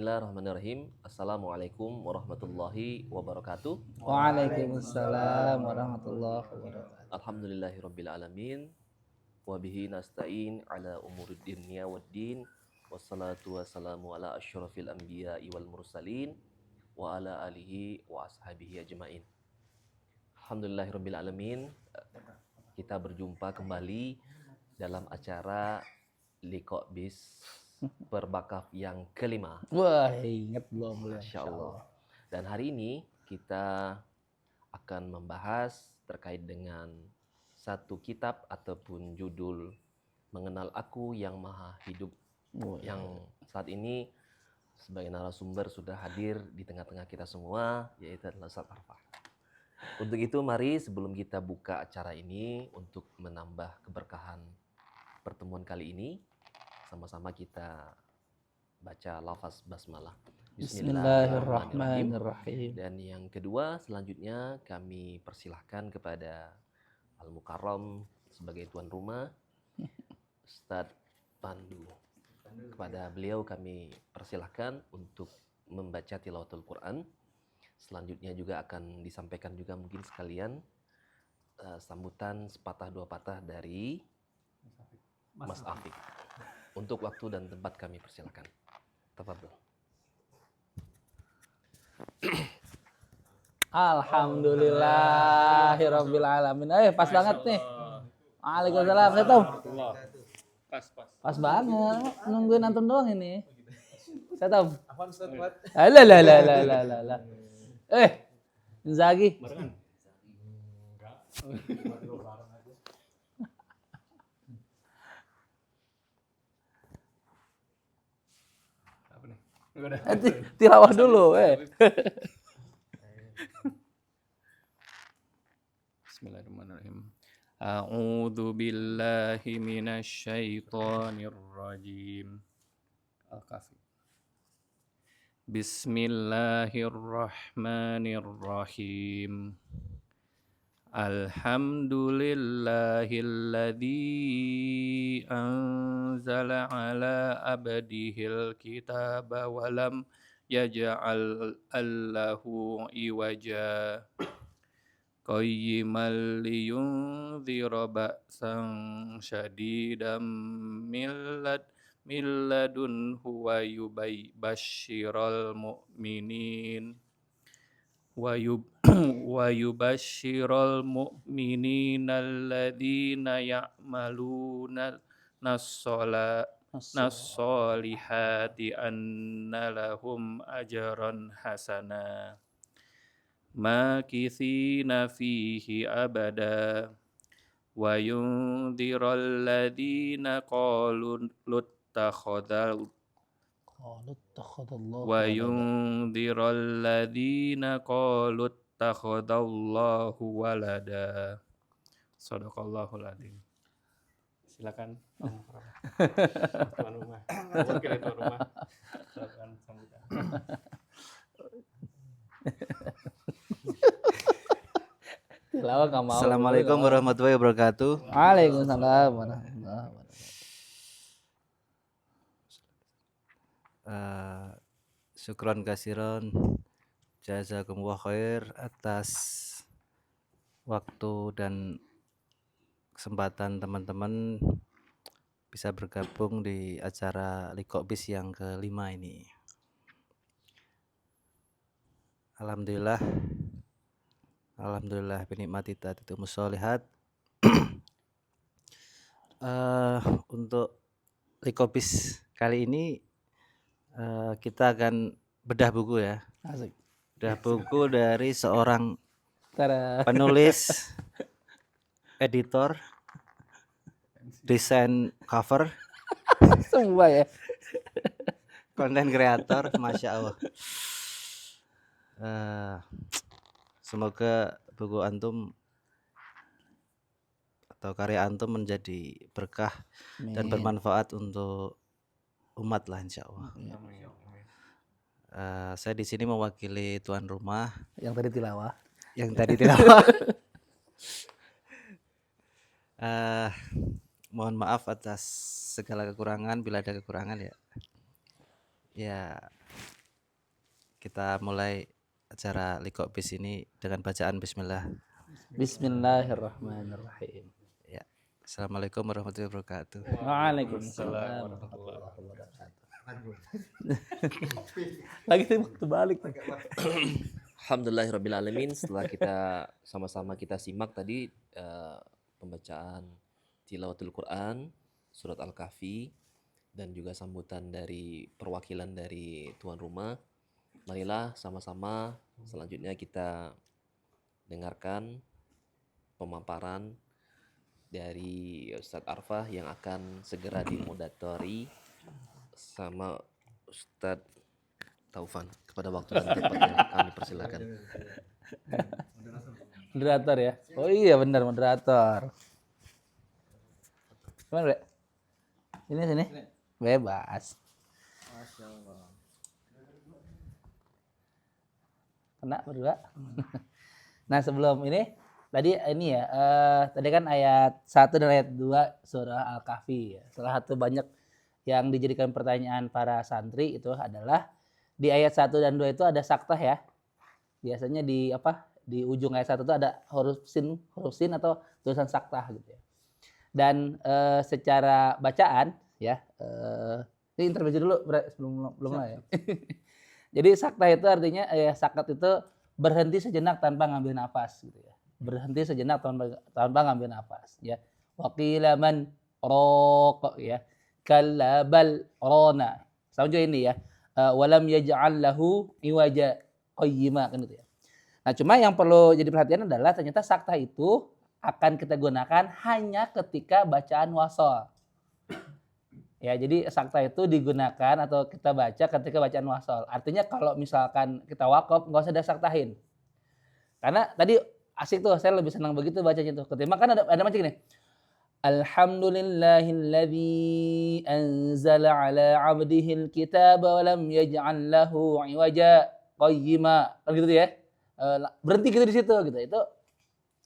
Bismillahirrahmanirrahim. Assalamualaikum warahmatullahi wabarakatuh. Waalaikumsalam warahmatullahi wabarakatuh. Alhamdulillahirabbil alamin. Wa bihi nasta'in ala umuri dunya waddin. Wassalatu wassalamu ala asyrafil anbiya'i wal mursalin wa ala alihi wa ashabihi ajmain. Alhamdulillahirabbil alamin. Kita berjumpa kembali dalam acara Liqa Bis Berbakaf yang kelima. Wah, ingat belum? Masya Allah. Dan hari ini kita akan membahas terkait dengan satu kitab ataupun judul Mengenal Aku yang Maha Hidup, yang saat ini sebagai narasumber sudah hadir di tengah-tengah kita semua, yaitu adalah Ustaz Arfan. Untuk itu mari sebelum kita buka acara ini untuk menambah keberkahan pertemuan kali ini, sama-sama kita baca lafaz basmalah. Bismillahirrahmanirrahim. Dan yang kedua selanjutnya kami persilahkan kepada Al-Mukarram sebagai tuan rumah, Ustadz Pandu. Kepada beliau kami persilahkan untuk membaca tilawatul Quran. Selanjutnya juga akan disampaikan juga mungkin sekalian sambutan sepatah dua patah dari Mas Afik. Untuk waktu dan tempat kami persilakan. Tafadhol. Alhamdulillahirabbil alamin. Pas banget nih. Waalaikumsalam. Setom. Pas banget. Nungguin antum doang ini. Setom. Afwan Ustaz Fuad. Alah. Inzaghi. Tilawah dulu, Bismillahirrahmanirrahim. A'udzu billahi minasy syaithanir rajim. Al-Kahfi. Bismillahirrahmanirrahim. Alhamdulillahilladzi anzala ala abdihil kitaba wa lam yaj'al allahu iwaja qayyiman liyunzira ba'san syadidan min ladunhu wa yubashshiral mu'minin wa yubashshiral mu'minina alladhina ya'maluna nas-solihati anna lahum ajran hasana makithina fihi abada wa yunziral ladhina qalu luttakhadha wa yunziral ladzina qalu ittakhadallahu walada. Shadaqallahul adzim. Silakan Om tuan rumah. Wakil tuan rumah. Silakan sambutan. Tilawah enggak mau. Assalamualaikum warahmatullahi wabarakatuh. Waalaikumsalam warahmatullahi wabarakatuh. Syukron kasiron, jazakumullah khair atas waktu dan kesempatan teman-teman bisa bergabung di acara Liqa Bis yang kelima ini. Alhamdulillah binikmati tatimus sholihat. Untuk Liqa Bis kali ini kita akan bedah buku ya. Asik. Bedah buku dari seorang Tada. penulis, editor, desain cover, Semua ya. konten kreator, masya Allah. Semoga buku antum atau karya antum menjadi berkah dan bermanfaat untuk umat lah, insya Allah. Saya di sini mewakili tuan rumah Yang tadi tilawah. Mohon maaf atas segala kekurangan bila ada kekurangan ya. Ya, kita mulai acara Likopis ini dengan bacaan bismillah. Bismillahirrahmanirrahim. Ya. Assalamualaikum warahmatullahi wabarakatuh. Waalaikumsalam warahmatullahi wabarakatuh. Lagi tuh waktu balik. Alhamdulillahirrabbilalamin. Setelah sama-sama kita simak tadi pembacaan tilawatul Quran surat Al-Kahfi dan juga sambutan dari perwakilan dari tuan rumah. Marilah sama-sama selanjutnya kita dengarkan pemaparan dari Ustadz Arfah yang akan segera dimoderatori sama Ustadz Taufan. Kepada waktu dan tempatnya kami persilakan. Moderator ya. Oh iya benar moderator. Gimana, Bre? Sini. Bebas. Kena berdua. Nah sebelum ini tadi ya tadi kan ayat 1 dan ayat 2 surah Al-Kahfi ya. Salah satu banyak yang dijadikan pertanyaan para santri itu adalah di ayat 1 dan 2 itu ada saktah ya. Biasanya di ujung ayat 1 itu ada huruf sin atau tulisan saktah gitu ya. Dan secara bacaan ya ini intermezzo dulu sebelum mulai ya. Jadi saktah itu artinya sakat itu berhenti sejenak tanpa ngambil nafas gitu ya. Berhenti sejenak tanpa ngambil nafas ya. Waqila man raq ya. Kallabal rona. Sama juga ini ya. Walam yaj'al lahu iwaja qayyima kan gitu ya. Nah, cuma yang perlu jadi perhatian adalah ternyata saktah itu akan kita gunakan hanya ketika bacaan wasol. Ya, jadi saktah itu digunakan atau kita baca ketika bacaan wasol. Artinya kalau misalkan kita wakaf nggak usah disaktahin. Karena tadi asik tuh, saya lebih senang begitu bacanya tuh. Ketimbang kan ada macam gini. Alhamdulillahilladzi anzala ala 'abdihil kitaba wa lam yaj'al lahu 'iwaja qayyima. Kan gitu ya. Berhenti gitu di situ gitu. Itu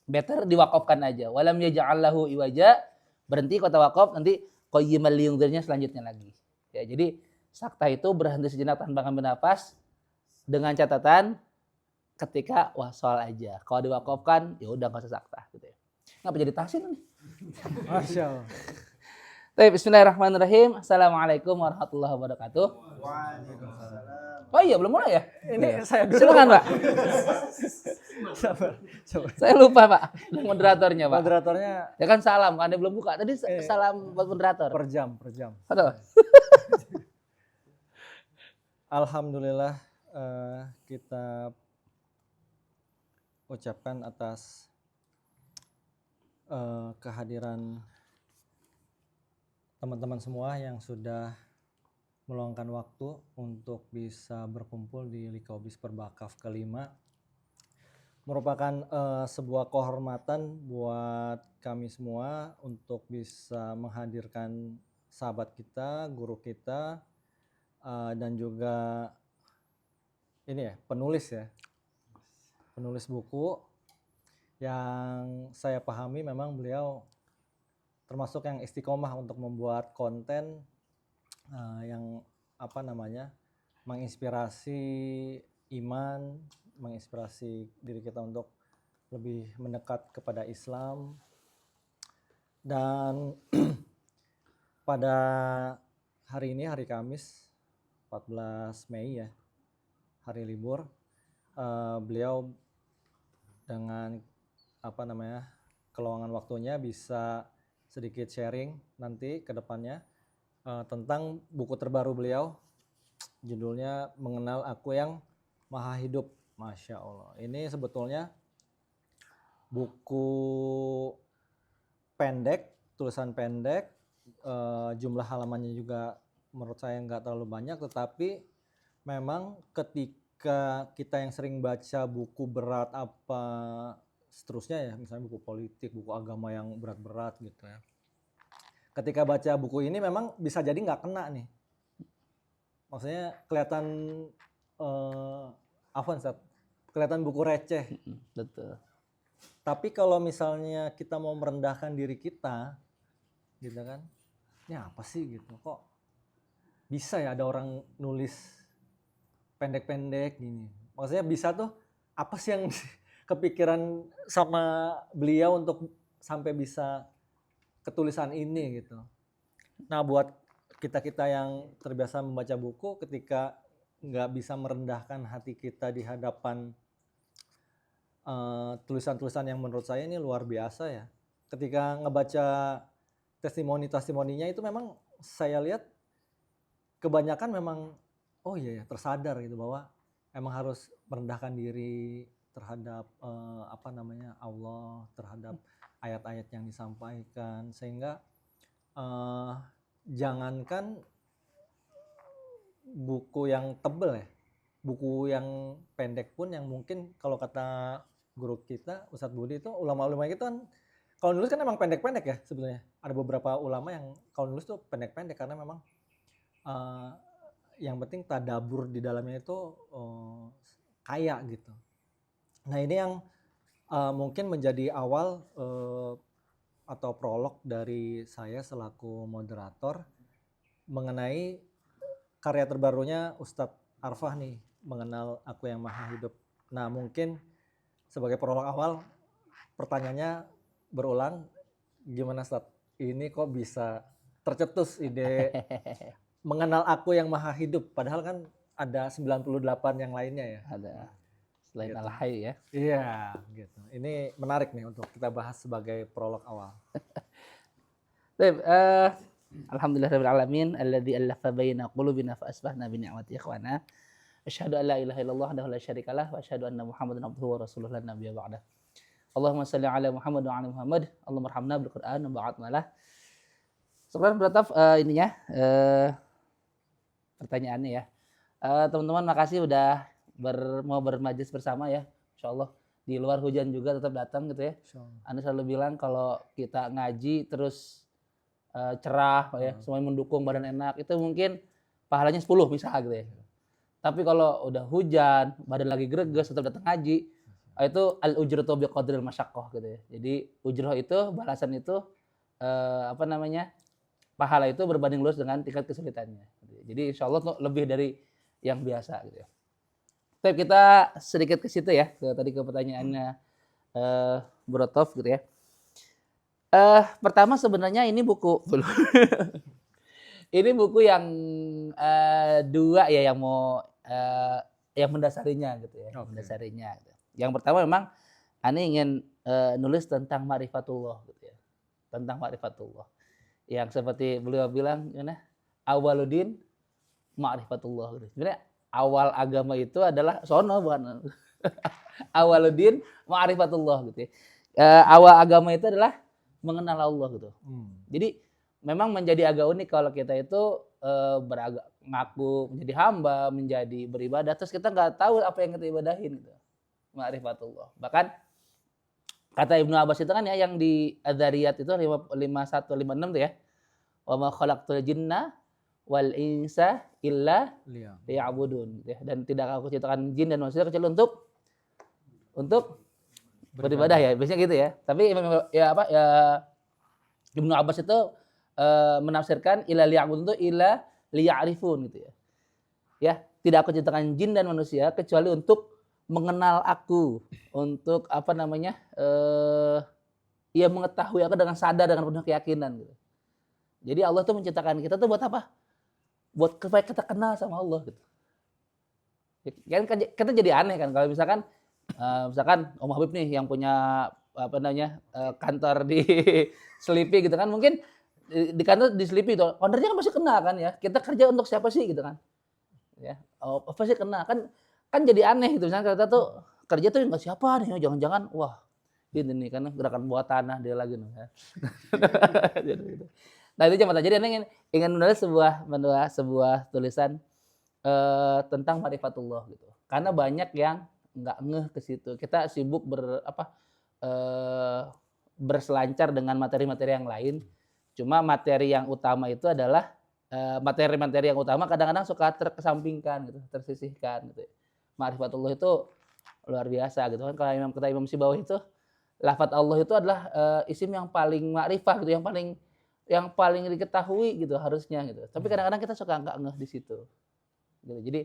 better diwakafkan aja. Wa lam yaj'al lahu 'iwaja. Berhenti kata wakaf nanti qayyimal liyungzirnya selanjutnya lagi. Ya, jadi saktah itu berhenti sejenak tanpa ngambil nafas dengan catatan ketika wasol aja. Kalau diwakafkan ya udah enggak usah saktah gitu ya. Ngapa jadi tahsin nih? Masyaallah. Baik, bismillahirrahmanirrahim. Assalamualaikum warahmatullahi wabarakatuh. Waalaikumsalam. Oh iya, belum mulai ya? Ini saya dulu. Silakan, Pak. Sabar. Saya lupa, Pak. Moderatornya, Pak. Moderatornya Ya kan salam, kan dia belum buka. Tadi salam buat moderator. per jam. Aduh. Alhamdulillah kita ucapkan atas kehadiran teman-teman semua yang sudah meluangkan waktu untuk bisa berkumpul di Likopis Perbakaf kelima. Merupakan sebuah kehormatan buat kami semua untuk bisa menghadirkan sahabat kita, guru kita, dan juga ini ya penulis buku yang saya pahami memang beliau termasuk yang istiqomah untuk membuat konten yang menginspirasi iman, menginspirasi diri kita untuk lebih mendekat kepada Islam. Dan pada hari ini, hari Kamis 14 Mei ya, hari libur, beliau dengan keluangan waktunya bisa sedikit sharing nanti ke depannya tentang buku terbaru beliau, judulnya Mengenal Aku Yang Maha Hidup. Masya Allah, ini sebetulnya buku pendek, tulisan pendek, jumlah halamannya juga menurut saya nggak terlalu banyak, tetapi memang ketika kita yang sering baca buku berat apa seterusnya ya, misalnya buku politik, buku agama yang berat-berat gitu ya, ketika baca buku ini memang bisa jadi nggak kena nih, maksudnya kelihatan kelihatan buku receh. Betul. Tapi kalau misalnya kita mau merendahkan diri kita, gitu kan, ini apa sih gitu, kok bisa ya ada orang nulis pendek-pendek gini. Maksudnya bisa tuh apa sih yang kepikiran sama beliau untuk sampai bisa ketulisan ini gitu. Nah buat kita-kita yang terbiasa membaca buku, ketika nggak bisa merendahkan hati kita di hadapan tulisan-tulisan yang menurut saya ini luar biasa ya. Ketika ngebaca testimoni-testimoninya itu memang saya lihat kebanyakan memang oh iya ya tersadar gitu bahwa emang harus merendahkan diri terhadap Allah, terhadap ayat-ayat yang disampaikan, sehingga jangankan buku yang tebel ya, buku yang pendek pun yang mungkin kalau kata guru kita Ustadz Budi itu ulama-ulama itu kan kalau nulis kan emang pendek-pendek ya sebenarnya. Ada beberapa ulama yang kalau nulis tuh pendek-pendek karena memang yang penting tadabur di dalamnya itu kaya gitu. Nah ini yang mungkin menjadi awal atau prolog dari saya selaku moderator mengenai karya terbarunya Ustadz Arfah nih, Mengenal Aku Yang Maha Hidup. Nah mungkin sebagai prolog awal pertanyaannya berulang, gimana Ustadz? Ini kok bisa tercetus ide Mengenal Aku Yang Maha Hidup, padahal kan ada 98 yang lainnya ya. Ada selain Gitu. Al-Hayy ya. Iya, gitu. Ini menarik nih untuk kita bahas sebagai prolog awal. Baik, alhamdulillahirabbil alamin alladzi allafa baina qulubina fa asbahna bi ni'mati ikhwana. Asyhadu an la ilaha illallah wahdahu la syarikalah wa asyhadu anna Muhammadan abduhu wa rasuluhu la nabiyya ba'dah. Allahumma shalli ala Muhammad wa ala Muhammad. Allahumma arhamna bil Qur'an wa ba'atna lah. Sekarang berataf ininya pertanyaannya ya. Teman-teman makasih udah mau bermajlis bersama ya. Insyaallah di luar hujan juga tetap datang gitu ya. Anda selalu bilang kalau kita ngaji terus cerah ya, semuanya mendukung, badan enak, itu mungkin pahalanya 10 bisa gitu ya. Tapi kalau udah hujan, badan lagi greges, tetap datang ngaji, itu al-ujratu biqadril masyaqqah gitu ya. Jadi ujrah itu, balasan itu pahala itu berbanding lurus dengan tingkat kesulitannya. Jadi insya Allah tuh lebih dari yang biasa gitu ya. Tapi kita sedikit ke situ ya, tadi ke pertanyaannya Brotov gitu ya. Pertama sebenarnya ini buku ini buku yang dua ya yang mau yang mendasarinya gitu ya, mendasarinya. Gitu. Yang pertama memang Ane ingin nulis tentang ma'rifatullah gitu ya, tentang ma'rifatullah. Yang seperti beliau bilang, awaludin ma'rifatullah gitu. Sebenarnya awal agama itu adalah sono bukan awaludin ma'rifatullah gitu ya. Awal agama itu adalah mengenal Allah gitu. Jadi memang menjadi agak unik kalau kita itu ngaku menjadi hamba, menjadi beribadah, terus kita nggak tahu apa yang kita ibadahin gitu. Ma'rifatullah. Bahkan kata Ibnu Abbas itu kan ya yang di Adzariyat itu 5156 tuh ya. Wa ma khalaqtul jinna wal insa illa liya'budun gitu ya. Dan tidak aku ciptakan jin dan manusia kecuali untuk beribadah ya. Biasanya gitu ya. Tapi Ibnu Abbas itu menafsirkan illa liya'budun itu illa liya'rifun gitu ya. Ya, tidak aku ciptakan jin dan manusia kecuali untuk mengenal aku, untuk mengetahui aku dengan sadar, dengan penuh keyakinan gitu. Jadi Allah tuh menciptakan kita tuh buat apa? Buat supaya kita kenal sama Allah gitu. Kan kita jadi aneh kan kalau misalkan Om Habib nih yang punya kantor di Selipi gitu kan, mungkin di kantor di Selipi itu ownernya kan pasti kenal kan ya. Kita kerja untuk siapa sih gitu kan? Ya, apa sih kenal kan jadi aneh gitu. Misalnya kita tuh kerja tuh nggak siapa nih, jangan-jangan wah ini nih karena gerakan bawah tanah dia lagi nih. Ya. Nah itu cuma jadi Anda ingin menulis sebuah tulisan tentang ma'rifatullah gitu. Karena banyak yang nggak ngeh ke situ. Kita sibuk berselancar dengan materi-materi yang lain. Cuma materi yang utama itu adalah materi-materi yang utama kadang-kadang suka terkesampingkan gitu, tersisihkan gitu. Ma'rifatullah itu luar biasa gitu kan. Kalau kata Imam Sibawi itu lafaz Allah itu adalah isim yang paling ma'rifah gitu, yang paling diketahui gitu harusnya gitu. Tapi kadang-kadang kita suka nggak ngeh di situ. Gitu. Jadi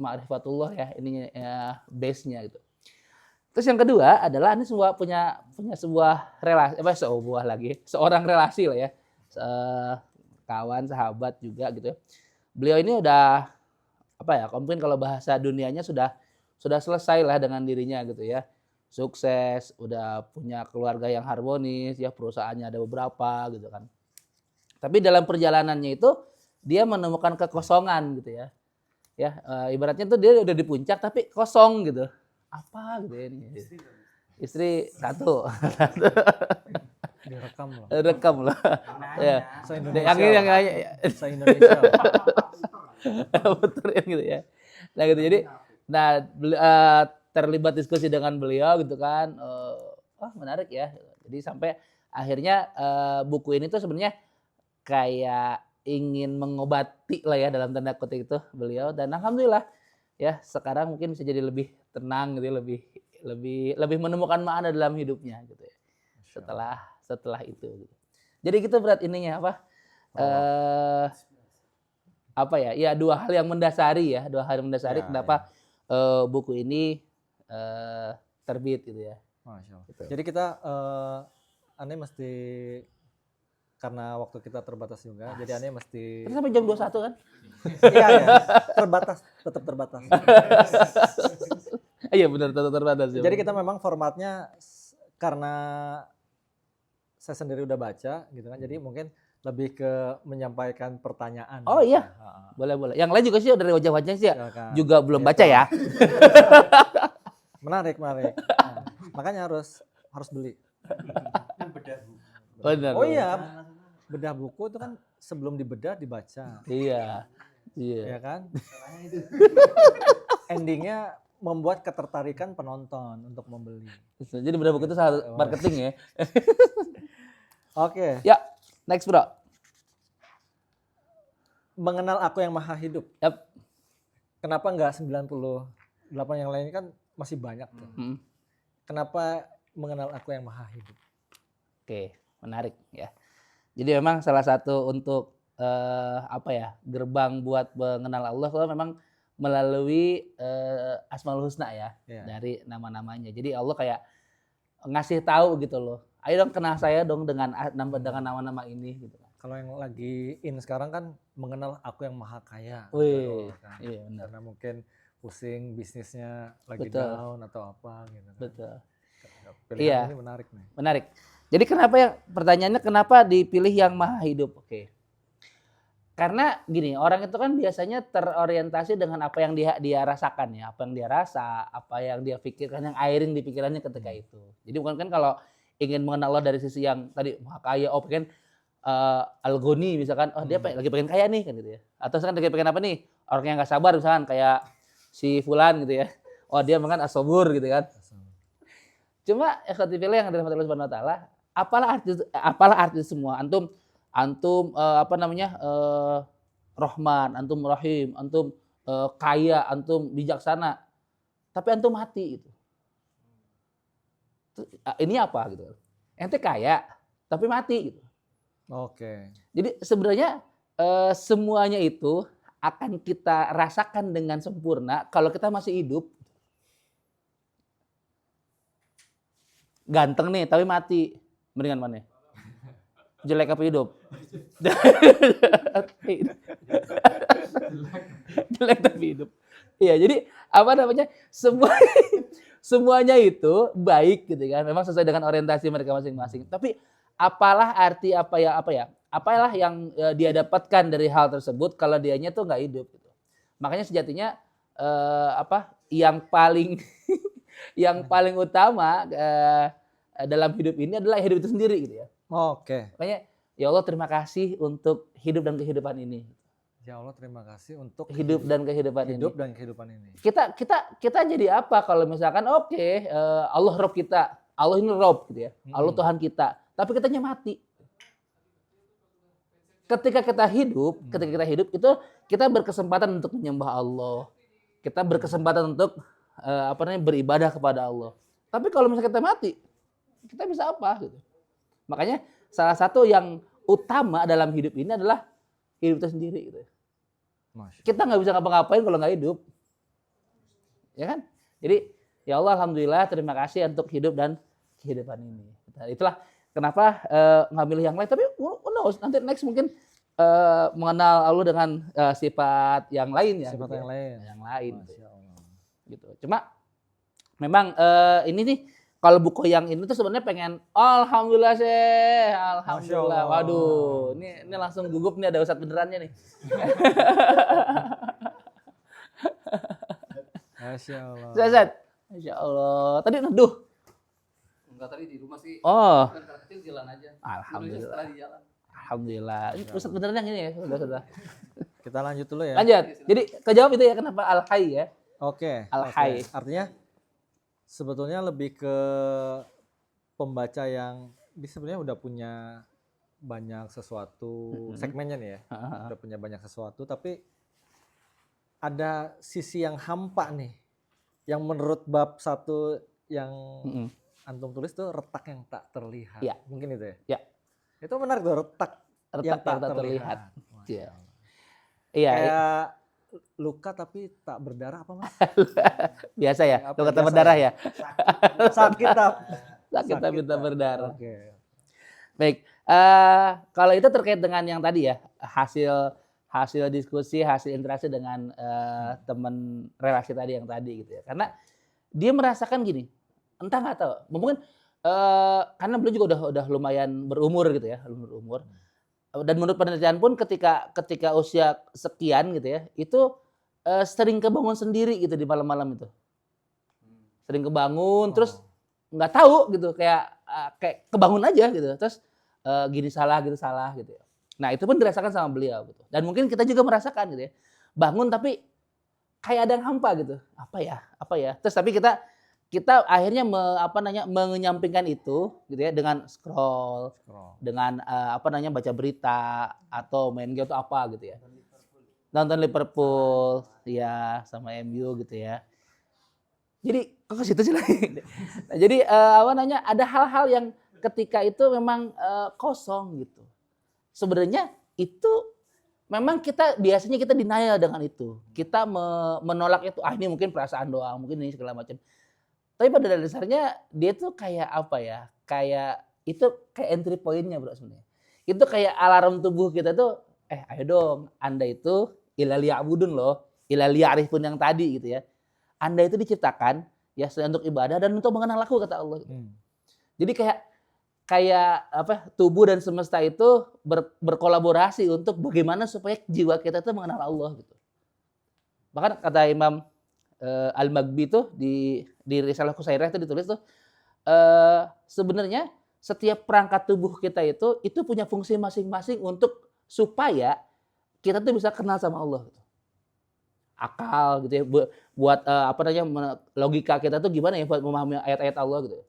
ma'rifatullah ya, ininya ya, base-nya gitu. Terus yang kedua adalah ini semua punya sebuah relasi, seorang relasi lah ya, kawan, sahabat juga gitu. Beliau ini udah apa ya? Mungkin kalau bahasa dunianya sudah selesai lah dengan dirinya gitu ya. Sukses, udah punya keluarga yang harmonis, ya perusahaannya ada beberapa gitu kan. Tapi dalam perjalanannya itu dia menemukan kekosongan gitu ya. Ya, ibaratnya tuh dia udah di puncak tapi kosong gitu. Apa gitu ya ini. Istri satu. Direkam loh. Rekam lah. Ya. Se-Indonesia. Yang Se-Indonesia. betul gitu ya. Nah gitu jadi terlibat diskusi dengan beliau gitu kan. Menarik ya. Jadi sampai akhirnya buku ini tuh sebenarnya kayak ingin mengobati lah ya dalam tanda kutip itu beliau, dan alhamdulillah ya sekarang mungkin bisa jadi lebih tenang gitu, lebih menemukan makna dalam hidupnya gitu ya. Setelah itu gitu. Jadi gitu berat ininya apa? Apa ya? Ya dua hal yang mendasari ya, kenapa buku ini terbit gitu ya. Masya Allah. Gitu. Jadi kita aneh mesti, karena waktu kita terbatas juga, jadi aneh mesti Kita sampai jam 21 kan? iya ya, tetap terbatas. Iya benar, tetap terbatas. Jadi kita memang formatnya karena saya sendiri udah baca gitu kan, jadi mungkin lebih ke menyampaikan pertanyaan. Oh gitu. iya. Boleh. Yang lain juga sih dari wajah-wajahnya sih ya. Silakan. Juga belum Gitu. baca ya. Menarik. Nah, makanya harus beli. Benar. Oh iya, bedah buku itu kan sebelum dibedah dibaca, Iya. ya kan? Endingnya membuat ketertarikan penonton untuk membeli. Jadi benar buku itu salah marketing ya. Oke, Ya, next bro. mengenal aku yang maha hidup. Yap. Kenapa enggak 98 yang lain kan masih banyak tuh. Hmm. Kenapa mengenal aku yang maha hidup? Oke, menarik ya. Jadi memang salah satu untuk gerbang buat mengenal Allah kalau memang melalui Asmaul Husna ya, Iya. dari nama-namanya. Jadi Allah kayak ngasih tahu gitu loh. Ayo dong kenal saya dong dengan nama-nama ini gitu. Kalau yang lagi in sekarang kan mengenal aku yang maha kaya. Wih, Gitu kan. iya benar. Karena mungkin pusing bisnisnya lagi Betul. down atau apa gitu kan. Betul. Pilihan Iya. ini menarik nih. Menarik. Jadi pertanyaannya kenapa dipilih yang maha hidup? Oke. Karena gini, orang itu kan biasanya terorientasi dengan apa yang dia rasakan ya, apa yang dia rasa, apa yang dia pikirkan, yang airing di pikirannya ketika itu. Jadi bukan kan kalau ingin mengenal Allah dari sisi yang tadi maha kaya, pengen Al-Ghani misalkan, dia lagi pengen kaya nih kan gitu ya. Atau misalkan lagi pengen apa nih? Orang yang nggak sabar misalkan kayak si fulan gitu ya. Dia makan as-sabur gitu kan. Cuma ikhwatifillah yang dirahmati Allah Subhanahu wa taala, apalah arti semua. Antum Rahman, antum Rahim, antum kaya, antum bijaksana. Tapi antum mati gitu. Ini apa gitu. Ente kaya tapi mati gitu. Oke. Jadi sebenarnya semuanya itu akan kita rasakan dengan sempurna kalau kita masih hidup. Ganteng nih tapi mati, mendingan mana? Jelek apa hidup? Jelek tapi hidup. Iya, jadi semuanya itu baik gitu kan. Memang sesuai dengan orientasi mereka masing-masing. Tapi apalah yang dia dapatkan dari hal tersebut kalau dianya tuh nggak hidup gitu. Makanya sejatinya yang paling utama dalam hidup ini adalah hidup itu sendiri gitu ya. Oke. Makanya ya Allah terima kasih untuk hidup dan kehidupan ini. Ya Allah terima kasih untuk Hidup dan kehidupan ini. hidup dan kehidupan ini. Kita jadi apa kalau misalkan Allah Rob kita, Allah ini Rob gitu ya, Allah Tuhan kita, tapi kitanya mati. Ketika kita hidup itu kita berkesempatan untuk menyembah Allah, kita berkesempatan untuk beribadah kepada Allah. Tapi kalau misalnya kita mati, kita bisa apa gitu? Makanya salah satu yang utama dalam hidup ini adalah hidup itu sendiri gitu. Masya. Kita nggak bisa ngapa-ngapain kalau nggak hidup. ya kan? Jadi ya Allah alhamdulillah terima kasih untuk hidup dan kehidupan ini. Nah, itulah kenapa nggak milih yang lain. Tapi who knows, nanti next mungkin mengenal Allah dengan sifat yang lain ya. Sifat gitu yang ya. lain. Yang lain. Masya Allah. Gitu. Cuma memang ini nih kalau buku yang ini tuh sebenarnya pengen alhamdulillah sih, alhamdulillah. Masya Allah. Waduh, ini langsung gugup nih ada ustadz benerannya nih. Masya Allah. Ustadz, Masya Allah. Tadi neduh. Enggak, tadi di rumah sih. Oh, Kan karena kecil jalan aja. alhamdulillah. Setelah di jalan. Alhamdulillah. Ini ustadz beneran yang ini ya, sudah. Kita lanjut dulu ya. Lanjut. Jadi kejawab itu ya kenapa al-hayy ya? Oke. Al-hayy. Artinya sebetulnya lebih ke pembaca yang dia sebenarnya udah punya banyak sesuatu segmennya nih ya. Udah punya banyak sesuatu tapi ada sisi yang hampa nih. Yang menurut bab 1 yang antum tulis tuh retak yang tak terlihat. Iya. Mungkin itu ya? Ya. Itu menarik tuh retak yang tak terlihat. Iya. Masya Allah. Iya, Kayak luka tapi tak berdarah apa Mas? biasa ya. Apa Lu kata biasa berdarah ya? ya. Sakit tapi Sakit tapi tak berdarah. Oke. Baik. Kalau itu terkait dengan yang tadi ya, hasil diskusi, hasil interaksi dengan teman relasi tadi yang tadi gitu ya. Karena dia merasakan gini, entah nggak tahu, mungkin karena beliau juga udah lumayan berumur gitu ya, berumur. Dan menurut penelitian pun ketika usia sekian gitu ya, itu sering kebangun sendiri gitu di malam-malam itu. Sering kebangun, terus nggak tahu gitu, kayak kebangun aja gitu. Terus gini salah gitu ya. Nah itu pun dirasakan sama beliau gitu. Dan mungkin kita juga merasakan gitu ya, bangun tapi kayak ada yang hampa gitu. Apa ya? Terus tapi kita akhirnya menyampingkan itu gitu ya dengan scroll. Dengan baca berita atau main game atau apa gitu ya. Nonton Liverpool ya sama MU gitu ya. Jadi kok ke situ sih lagi. Nah, jadi ada hal-hal yang ketika itu memang kosong gitu. Sebenarnya itu memang biasanya kita denial dengan itu. Kita menolak itu, ini mungkin perasaan doang, mungkin ini segala macam. Tapi pada dasarnya dia tuh kayak apa ya? Kayak itu kayak entry point-nya bro sebenarnya. Itu kayak alarm tubuh kita tuh, ayo dong, Anda itu ila liya'budun loh, ila liya'rifun yang tadi gitu ya. Anda itu diciptakan ya untuk ibadah dan untuk mengenal aku kata Allah. Jadi kayak tubuh dan semesta itu berkolaborasi untuk bagaimana supaya jiwa kita itu mengenal Allah gitu. Bahkan kata Imam Al-Maghbi itu di Risalah Qusairah itu ditulis tuh sebenarnya setiap perangkat tubuh kita itu punya fungsi masing-masing untuk supaya kita tuh bisa kenal sama Allah gitu. Akal gitu ya, buat logika kita tuh gimana ya buat memahami ayat-ayat Allah gitu.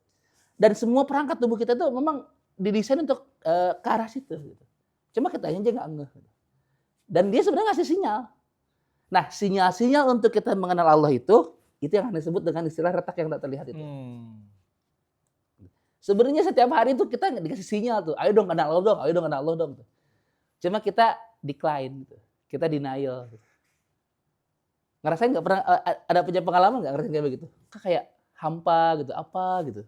Dan semua perangkat tubuh kita tuh memang didesain untuk ke arah situ gitu. Cuma kita aja nggak ngeh. Gitu. Dan dia sebenarnya ngasih sinyal. Nah, sinyal-sinyal untuk kita mengenal Allah itu yang disebut dengan istilah retak yang tak terlihat itu. Sebenarnya setiap hari itu kita dikasih sinyal tuh, ayo dong kenal Allah dong. Cuma kita decline gitu. Kita denial gitu. Ngerasain nggak pernah ada punya pengalaman nggak ngerasain kayak begitu? Kayak hampa gitu, apa gitu.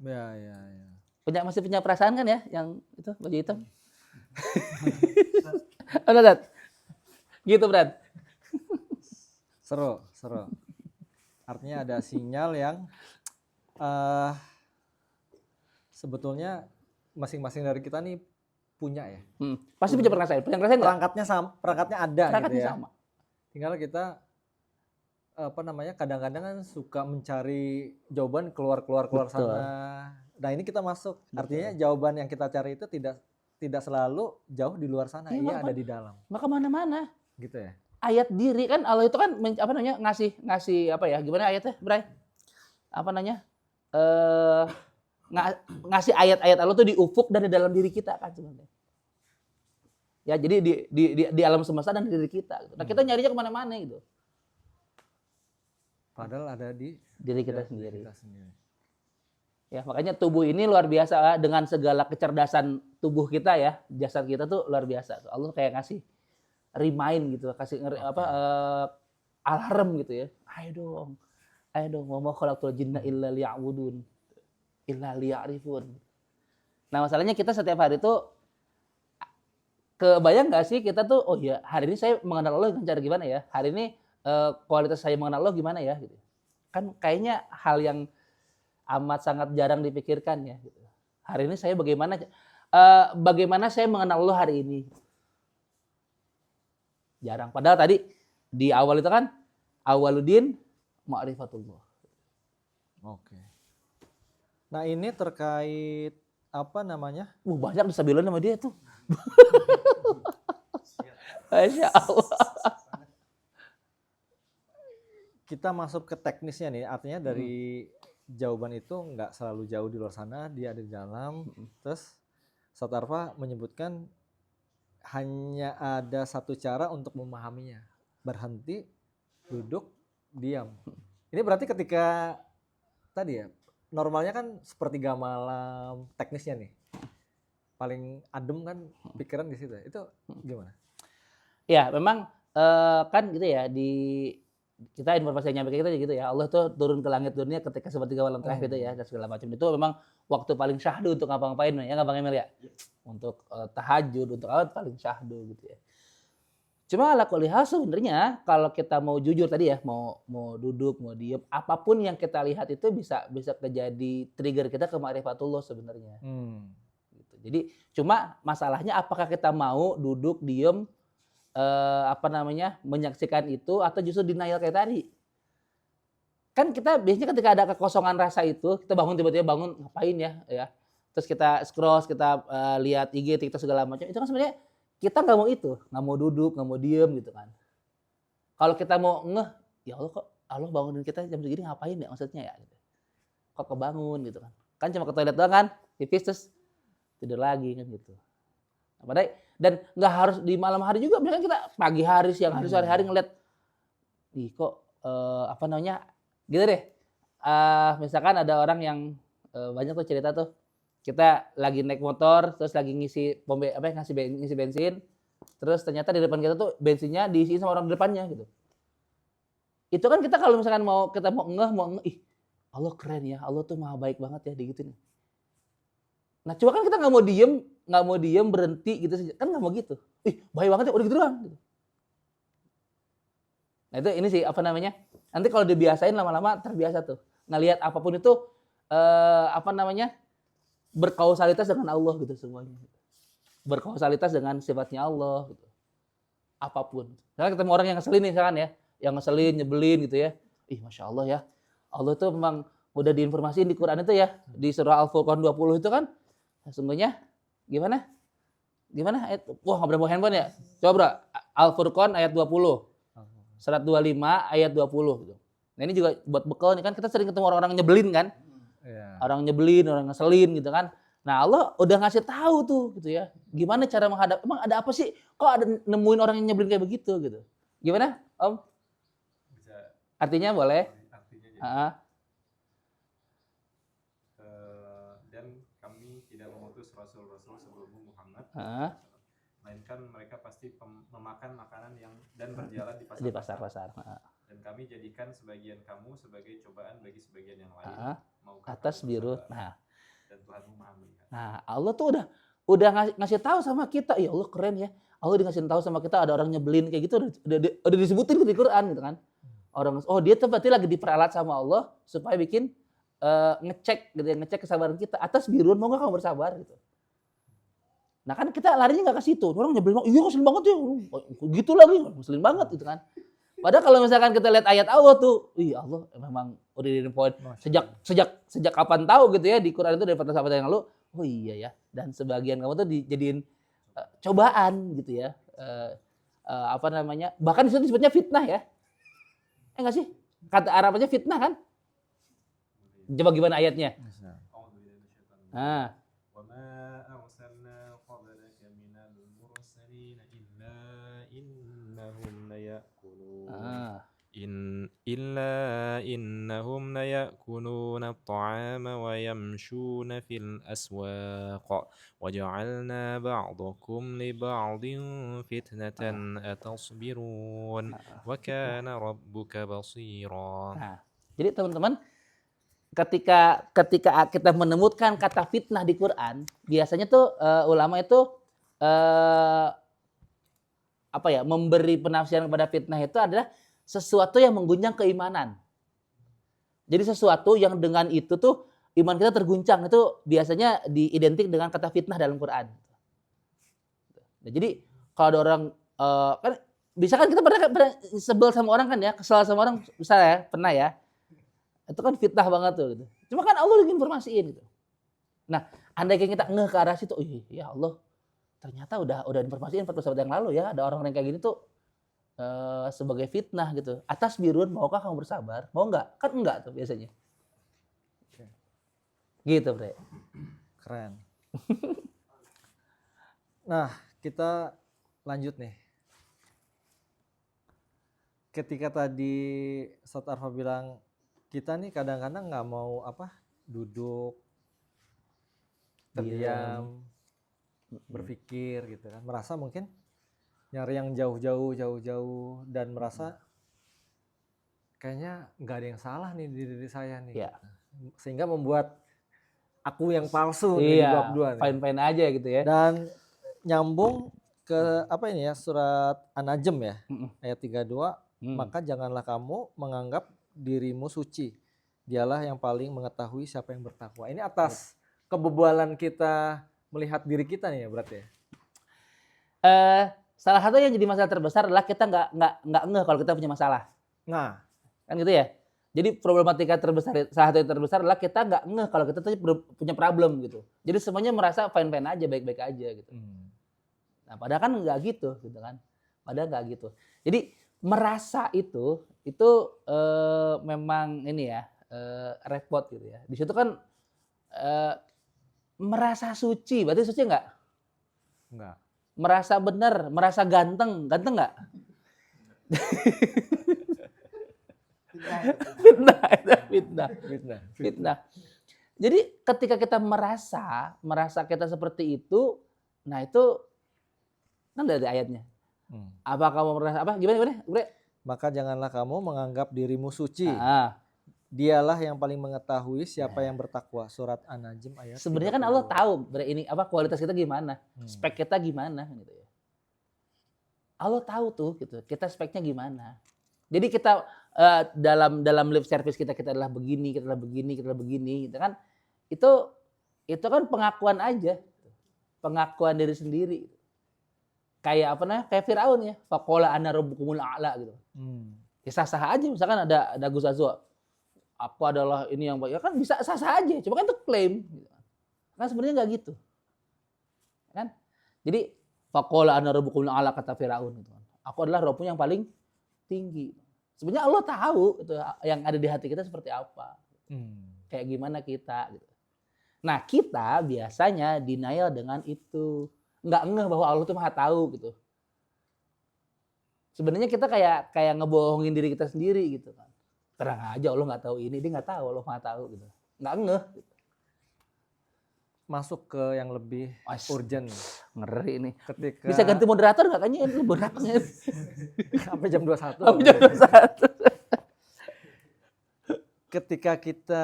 Ya. Masih punya perasaan kan ya yang itu baju hitam? Benar, gitu Brad. Seru. Artinya ada sinyal yang sebetulnya masing-masing dari kita nih punya ya. Pasti punya perasaan nggak? Perangkatnya ada gitu ya. Sama. Tinggal kita kadang-kadang kan suka mencari jawaban keluar sana. Nah ini kita masuk. Artinya jawaban yang kita cari itu tidak selalu jauh di luar sana. Iya ada di dalam. Maka mana-mana. Gitu ya. Ayat diri kan Allah itu kan ngasih gimana ayatnya Bray? Ngasih ayat-ayat Allah tuh di ufuk dan di dalam diri kita kan sebenarnya. Ya jadi di alam semesta dan di diri kita. Nah kita nyarinya kemana-mana gitu. Padahal ada di diri kita sendiri. Ya makanya tubuh ini luar biasa dengan segala kecerdasan tubuh kita ya, jasad kita tuh luar biasa. Allah kayak ngasih remind gitu, kasih alarm gitu ya. Ayo dong, Ayo dong, wa ma khalaqtul jinna illa liya'budun, illa liya'rifun. Nah, masalahnya kita setiap hari tuh kebayang nggak sih kita tuh, oh ya hari ini saya mengenal Allah dengan cara gimana ya? Hari ini kualitas saya mengenal Allah gimana ya? Gitu. Kan kayaknya hal yang amat sangat jarang dipikirkan ya. Gitu. Hari ini saya bagaimana saya mengenal Allah hari ini? Jarang. Padahal tadi di awal itu kan awaludin ma'rifatullah. Oke. Nah ini terkait apa namanya? Banyak disabilan sama dia tuh. Masya Allah. Kita masuk ke teknisnya nih, artinya dari jawaban itu nggak selalu jauh di luar sana, dia ada di dalam. Terus Ustadz Arfa menyebutkan hanya ada satu cara untuk memahaminya, berhenti, duduk, diam. Ini berarti ketika tadi ya, normalnya kan sepertiga malam teknisnya nih, paling adem kan pikiran di situ. Itu gimana? Ya, memang kan gitu ya kita informasi yang nyampe kita gitu ya. Allah tuh turun ke langit dunia ketika sepertiga malam terakhir gitu ya dan segala macam. Itu memang waktu paling syahdu untuk ngapa-ngapain ya nggak Bang Emil ya? Untuk tahajud, untuk apa paling syahdu gitu ya. Cuma ala kulli hal sebenarnya kalau kita mau jujur tadi ya, mau duduk, mau diem, apapun yang kita lihat itu bisa kejadi trigger kita ke ma'rifatullah sebenarnya. Gitu. Jadi cuma masalahnya apakah kita mau duduk, diem, menyaksikan itu atau justru denial kayak tadi. Kan kita biasanya ketika ada kekosongan rasa itu, kita tiba-tiba bangun ngapain ya. Terus kita scroll, kita lihat IG, TikTok segala macam. Itu kan sebenarnya kita nggak mau itu, nggak mau duduk, nggak mau diem gitu kan. Kalau kita mau ya Allah kok Allah bangunin kita jam segini ngapain ya maksudnya ya. Gitu. Kok kebangun gitu kan. Kan cuma ke toilet doang kan, pipis terus tidur lagi kan gitu. Padahal dan nggak harus di malam hari juga, misalkan kita pagi hari, siang hari, sore hari ngeliat, kok gitu deh. Misalkan ada orang yang banyak tuh cerita tuh, kita lagi naik motor, terus lagi ngisi ngisi bensin, terus ternyata di depan kita tuh bensinnya diisiin sama orang di depannya gitu. Itu kan kita kalau misalkan kita mau ngeh, Allah keren ya, Allah tuh maha baik banget ya digituin. Nah, cuma kan kita nggak mau diem berhenti gitu kan nggak mau gitu. Baik banget ya udah gitu doang. Gitu. Nah itu ini sih nanti kalau dibiasain lama-lama terbiasa tuh ngelihat apapun itu berkausalitas dengan Allah gitu semuanya. Berkausalitas dengan sifatnya Allah gitu. Apapun. Misalnya ketemu orang yang ngeselin nih misalkan ya, yang ngeselin, nyebelin gitu ya. Masya Allah ya. Allah tuh memang udah diinformasiin di Quran itu ya, di surah Al-Furqan 20 itu kan sesungguhnya gimana ayat, nggak berapa handphone ya, coba bro, Al-Furqan ayat 20, surat 25 ayat 20 gitu. Nah ini juga buat bekal nih kan, kita sering ketemu orang-orang nyebelin kan, orang nyebelin, orang ngeselin gitu kan. Nah Allah udah ngasih tahu tuh gitu ya, gimana cara menghadap, emang ada apa sih, kok ada nemuin orang yang nyebelin kayak begitu gitu. Gimana Om? Artinya boleh? Rasul-rasul sebelum Muhammad, melainkan mereka pasti memakan makanan dan berjalan di pasar-pasar. Dan kami jadikan sebagian kamu sebagai cobaan bagi sebagian yang lain. Atas biru. Dan Tuhanmu maha melihat. Nah, Allah tuh udah ngasih tahu sama kita, ya Allah keren ya. Allah udah ngasih tahu sama kita ada orang nyebelin kayak gitu, udah disebutin di Quran gitu kan. Dia tuh berarti lagi diperalat sama Allah supaya bikin ngecek kesabaran kita. Atas biruan mau nggak kamu bersabar gitu. Nah kan kita larinya nggak ke situ. Orang nyebelin banget, ngeselin banget ya. Gitu lagi, ngeselin banget gitu kan. Padahal kalau misalkan kita lihat ayat Allah tuh, Allah memang udah diinfoin sejak kapan tahu gitu ya di Quran itu dari sahabat yang lalu. Oh iya ya. Dan sebagian kamu tuh dijadiin cobaan gitu ya. Bahkan disitu disebutnya fitnah ya. Enggak sih? Kata Arabnya fitnah kan? Coba gimana ayatnya? إلا إنهم ليأكلون الطعام ويمشون في الأسواق وجعلنا بعضكم لبعض فتنة أتصبرون وكان ربك بصيرا. Jadi teman-teman, ketika kita menemukan kata fitnah di Quran, biasanya tuh ulama itu memberi penafsiran kepada fitnah itu adalah sesuatu yang mengguncang keimanan. Jadi sesuatu yang dengan itu tuh iman kita terguncang, itu biasanya diidentik dengan kata fitnah dalam Quran. Nah, jadi kalau ada orang kan bisa kan kita pernah sebel sama orang kan ya, kesel sama orang misalnya ya, pernah ya. Itu kan fitnah banget tuh gitu. Cuma kan Allah lagi informasiin gitu. Nah, andai kita ngeh ke arah situ, ya Allah, ternyata udah informasiin 40 tahun yang lalu ya, ada orang-orang kayak gini tuh sebagai fitnah gitu. Atas birun, maukah kamu bersabar? Mau enggak? Kan enggak tuh biasanya. Gitu, Bre. Keren. Nah, kita lanjut nih. Ketika tadi Ustadz Arfa bilang kita nih kadang-kadang nggak mau duduk, terdiam, berpikir gitu kan. Merasa mungkin nyari yang jauh-jauh dan merasa kayaknya nggak ada yang salah nih di diri saya nih. Ya. Sehingga membuat aku yang palsu nih di bab 2 nih. Fine-fine aja gitu ya. Dan nyambung ke surat An-Najm ya, ayat 32, maka janganlah kamu menganggap dirimu suci. Dialah yang paling mengetahui siapa yang bertakwa. Ini atas kebobolan kita melihat diri kita nih ya berarti ya. Salah satu yang jadi masalah terbesar adalah kita nggak ngeh kalau kita punya masalah. Nah, kan gitu ya. Jadi problematika terbesar, salah satu yang terbesar adalah kita nggak ngeh kalau kita tuh punya problem gitu. Jadi semuanya merasa fine-fine aja, baik-baik aja gitu. Nah, padahal kan nggak gitu kan. Padahal nggak gitu. Jadi merasa itu memang ini ya, repot gitu ya. Di situ kan merasa suci, berarti suci nggak? enggak. Merasa benar, merasa ganteng nggak? Fitnah. Jadi ketika kita merasa kita seperti itu, nah itu kan dari ayatnya. Apa kamu merasa apa? Gimana? Maka janganlah kamu menganggap dirimu suci. Dialah yang paling mengetahui siapa yang bertakwa. Surat An-Najm ayat. Sebenarnya kan Allah tahu ini kualitas kita gimana, spek kita gimana gitu ya. Allah tahu tuh gitu, kita speknya gimana. Jadi kita dalam lip service kita adalah begini, kita adalah begini, gitu kan. Itu kan pengakuan aja. Pengakuan diri sendiri. Kayak kayak Firaun ya, faqala ana rabbukumul a'la gitu. Ya sah-sah aja, misalkan ada Gus Azwa, aku adalah ini yang baik, ya kan bisa sah-sah aja, cuma kan itu klaim. Kan sebenarnya nggak gitu. Kan? Jadi faqala ana rabbukumul a'la kata Firaun gitu. Aku adalah Rabbmu yang paling tinggi. Sebenarnya Allah tahu itu yang ada di hati kita seperti apa. Kayak gimana kita gitu. Nah, kita biasanya denial dengan itu. Nggak ngeh bahwa Allah tuh Maha tahu gitu. Sebenarnya kita kayak ngebohongin diri kita sendiri gitu kan. Terang aja Allah nggak tahu ini, dia nggak tahu Allah Maha tahu gitu. Nggak ngeh. Gitu. Masuk ke yang lebih urgent. Ngeri nih. Ketika bisa ganti moderator nggak kayaknya ini beratnya. sampai jam 21. Sampai jam 21. Ketika kita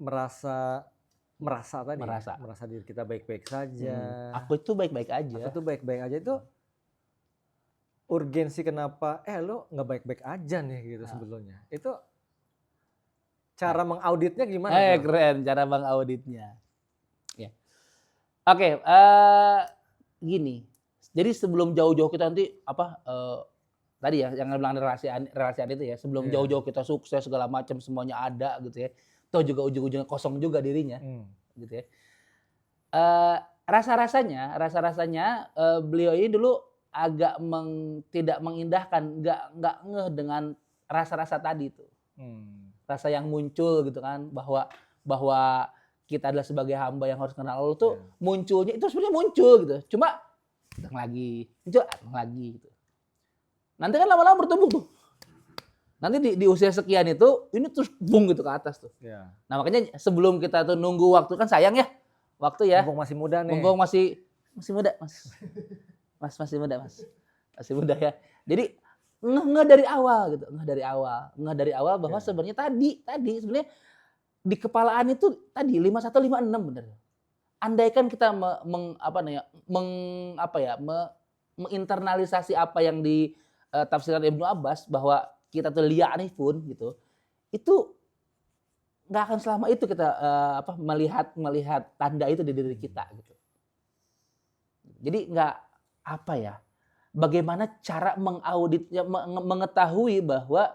merasa diri kita baik-baik saja. Aku itu baik-baik aja. Itu urgensi kenapa lo nggak baik-baik aja nih gitu sebetulnya. Itu cara mengauditnya gimana? Keren cara mengauditnya. Ya. Oke, gini. Jadi sebelum jauh-jauh kita nanti tadi ya yang bilang relasi itu ya, sebelum jauh-jauh kita sukses segala macam semuanya ada gitu ya. Toh juga ujung-ujungnya kosong juga dirinya, gitu ya. Rasa-rasanya beliau ini dulu agak tidak mengindahkan, nggak ngeh dengan rasa-rasa tadi tuh, rasa yang muncul gitu kan, bahwa kita adalah sebagai hamba yang harus kenal Allah tuh munculnya itu sebenarnya muncul gitu, cuma datang lagi gitu. Nanti kan lama-lama bertumbuh tuh. Nanti di usia sekian itu, ini terus bung gitu ke atas tuh. Ya. Nah makanya sebelum kita tuh nunggu waktu, kan sayang ya waktu ya. Mumpung masih muda nih. Mumpung masih muda mas. Masih muda ya. Jadi ngeh dari awal gitu, ngeh dari awal bahwa sebenarnya tadi sebenarnya di kepalaan itu tadi 5156 bener. Andaikan kita menginternalisasi apa yang di tafsiran Ibnu Abbas bahwa kita tuh li'anifun gitu, itu nggak akan selama itu kita melihat tanda itu di diri kita gitu. Jadi nggak bagaimana cara mengauditnya, mengetahui bahwa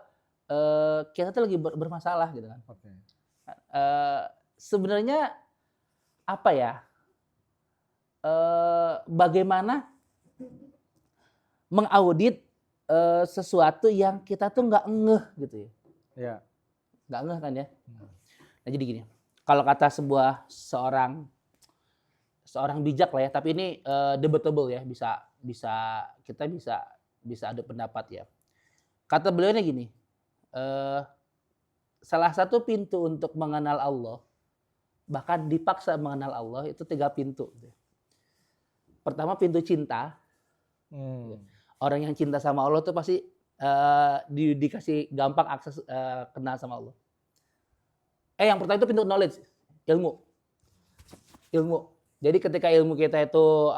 kita tuh lagi bermasalah gitu kan. Oke. Sebenarnya bagaimana mengaudit sesuatu yang kita tuh nggak ngeh gitu ya. Ya. Nggak ngeh kan ya. Nah jadi gini, kalau kata seorang bijak lah ya, tapi ini debatable ya, kita bisa adu pendapat ya. Kata beliau ini gini, salah satu pintu untuk mengenal Allah, bahkan dipaksa mengenal Allah itu 3 pintu. Pertama pintu cinta. Orang yang cinta sama Allah tuh pasti dikasih gampang akses kenal sama Allah. Yang pertama itu pintu knowledge, ilmu. Jadi ketika ilmu kita itu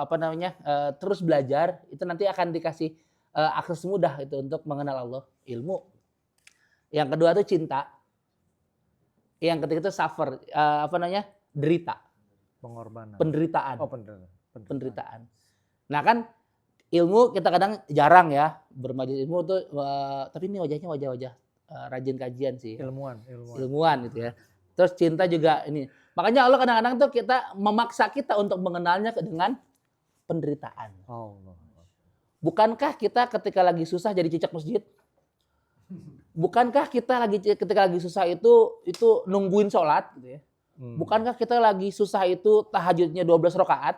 terus belajar, itu nanti akan dikasih akses mudah itu untuk mengenal Allah, ilmu. Yang kedua itu cinta. Yang ketiga itu suffer, derita. Pengorbanan. Penderitaan. Oh, penderitaan. Nah kan ilmu kita kadang jarang ya bermajelis ilmu tuh, tapi ini wajahnya wajah rajin kajian sih. Ilmuwan gitu ya. Terus cinta juga ini. Makanya Allah kadang-kadang tuh memaksa kita untuk mengenalnya dengan penderitaan. Allah. Bukankah kita ketika lagi susah jadi cicak masjid? Bukankah kita ketika lagi susah itu nungguin sholat gitu ya? Bukankah kita lagi susah itu tahajudnya 12 rakaat?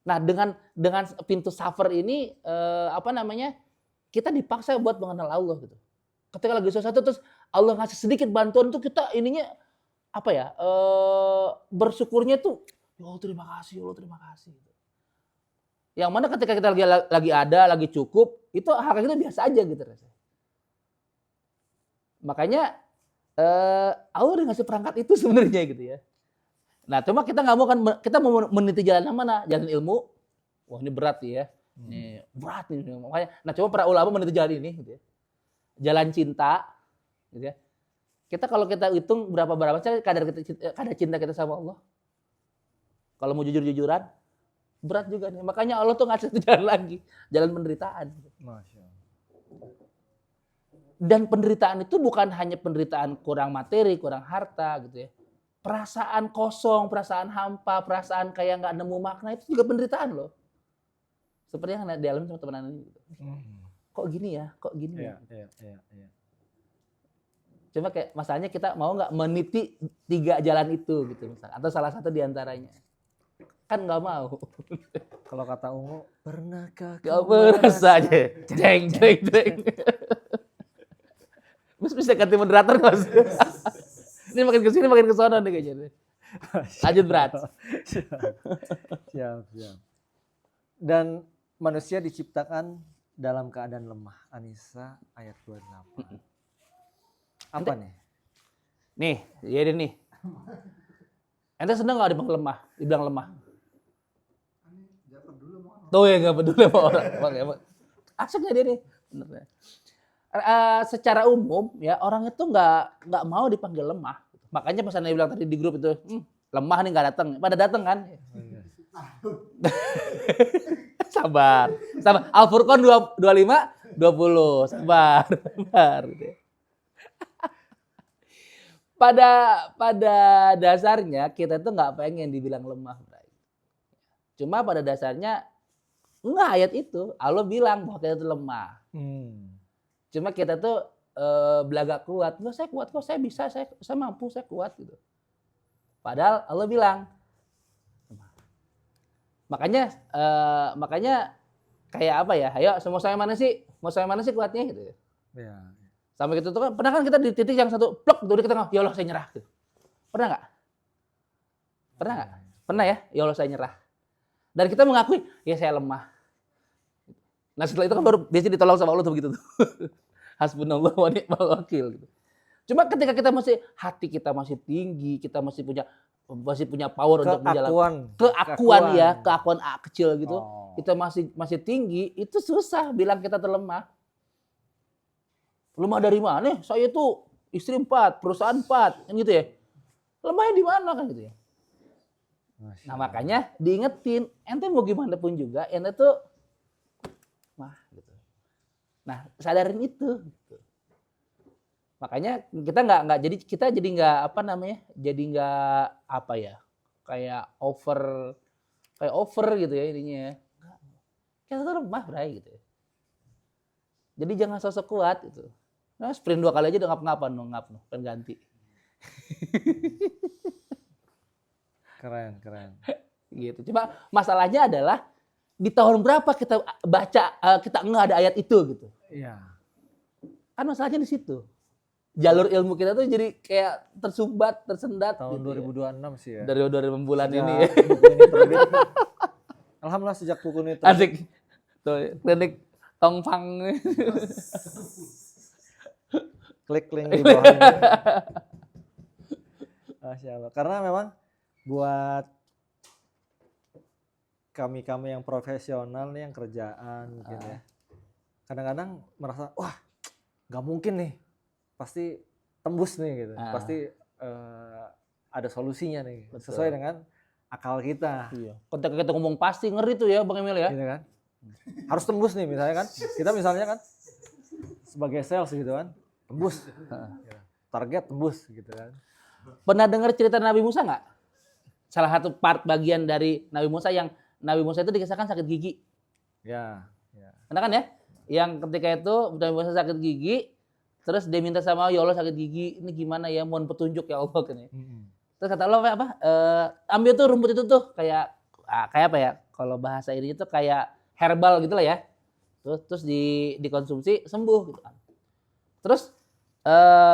Nah, dengan pintu suffer ini kita dipaksa buat mengenal Allah gitu. Ketika lagi susah itu terus Allah ngasih sedikit bantuan tuh kita ininya bersyukurnya tuh ya Allah terima kasih. Yang mana ketika kita lagi ada, lagi cukup, itu hal kita biasa aja gitu rasanya. Makanya Allah udah ngasih perangkat itu sebenarnya gitu ya. Nah, cuma kita nggak mau kan, kita mau meniti jalan yang mana? Jalan ilmu. Wah, ini berat ya. Ini berat nih makanya. Nah, coba para ulama meniti jalan ini gitu ya. Jalan cinta gitu ya. Kita kalau kita hitung berapa sih kadar cinta kita sama Allah. Kalau mau jujur-jujuran, berat juga nih. Makanya Allah tuh ngasih jalan lagi, jalan penderitaan. Masya Allah. Dan penderitaan itu bukan hanya penderitaan kurang materi, kurang harta gitu ya. Perasaan kosong, perasaan hampa, perasaan kayak nggak nemu makna itu juga penderitaan loh. Seperti yang dialami sama teman ini. Gitu. Kok gini ya? Iya. Cuma kayak masalahnya kita mau nggak meniti 3 jalan itu gitu misalnya, atau salah satu diantaranya. Kan nggak mau. Kalau kata Ungu, pernahkah kau merasa aja? Jeng. Bisa ganti moderator nggak? Ini makin kesini makin kesana nih kayaknya. Lanjut berat. Siap. Dan manusia diciptakan dalam keadaan lemah. An-Nisa ayat 28. Apa nih? Nih, iya nih. Ente seneng nggak dibilang lemah? Tuh ya nggak peduli sama orang. Asik ya dia nih. Bener. Secara umum ya orang itu nggak mau dipanggil lemah. Makanya pas Anda bilang tadi di grup itu lemah nih nggak datang. Pada datang kan? Sabar. Al-Furqan 25:20. Sabar. Pada dasarnya kita tuh nggak pengen dibilang lemah. Cuma pada dasarnya enggak, ayat itu Allah bilang bahwa kita tuh lemah. Cuma kita tuh belaga kuat. Enggak, saya kuat kok, saya bisa, saya mampu, saya kuat gitu. Padahal Allah bilang. Makanya kayak apa ya? Ayo, mau saya mana sih kuatnya gitu. Ya. Sampai gitu tuh kan, pernah kan kita di titik yang satu plok gitu kita ngomong, ya Allah saya nyerah gitu. Pernah nggak? Pernah ya? Ya Allah saya nyerah. Dan kita mengakui, ya saya lemah. Nah setelah itu kan baru biasanya ditolong sama Allah tuh begitu tuh. Hasbunallah wa ni'mal wakil gitu. Cuma ketika kita masih hati kita masih tinggi, kita masih punya power untuk menjalankan keakuan kecil gitu. Oh. Kita masih tinggi, itu susah bilang kita terlemah. Lemah dari mana? Saya tuh istri 4, perusahaan 4, kan gitu ya. Lemahnya di mana kan gitu ya. Nah makanya diingetin, ente mau gimana pun juga, ente tuh gitu. Nah sadarin itu. Gitu. Makanya kita jadi nggak kayak over gitu ya ininya. Kita tuh lemah Bray gitu ya. Jadi jangan sosok kuat gitu. Nah sprint 2 kali aja udah ngap kan ganti. Keren. Gitu. Cuma masalahnya adalah di tahun berapa kita baca kita nggak ada ayat itu gitu. Iya. Kan masalahnya di situ. Jalur ilmu kita tuh jadi kayak tersumbat, tersendat. Tahun gitu 2026 sih ya. Dari 2000 bulan Sejak ini ya. buku ini terbit. Alhamdulillah sejak buku ini terbit. Asik. Tuh, klinik Tongfang. Klik link di bawah ini. Masya Allah. Karena memang buat kami yang profesional nih, yang kerjaan mungkin ya. Kadang-kadang merasa, wah nggak mungkin nih. Pasti tembus nih gitu. Pasti ada solusinya nih. Betul. Sesuai dengan akal kita. Iya. Ketika kita ngomong pasti ngeri tuh ya Bang Emil ya. Gitu kan. Harus tembus nih misalnya kan. Kita misalnya kan sebagai sales gitu kan. Tembus. Target tembus gitu kan. Pernah dengar cerita Nabi Musa nggak? Salah satu part bagian dari Nabi Musa yang Nabi Musa itu dikisahkan sakit gigi. Ya. Pernah kan ya? Yang ketika itu Nabi Musa sakit gigi, terus dia minta sama Allah, ya Allah sakit gigi, ini gimana ya, mohon petunjuk ya Allah kan ya. Terus kata Allah apa? Ambil tuh rumput itu tuh kayak apa ya? Kalau bahasa ini itu kayak herbal gitu lah ya. Terus dikonsumsi sembuh gitu kan. Terus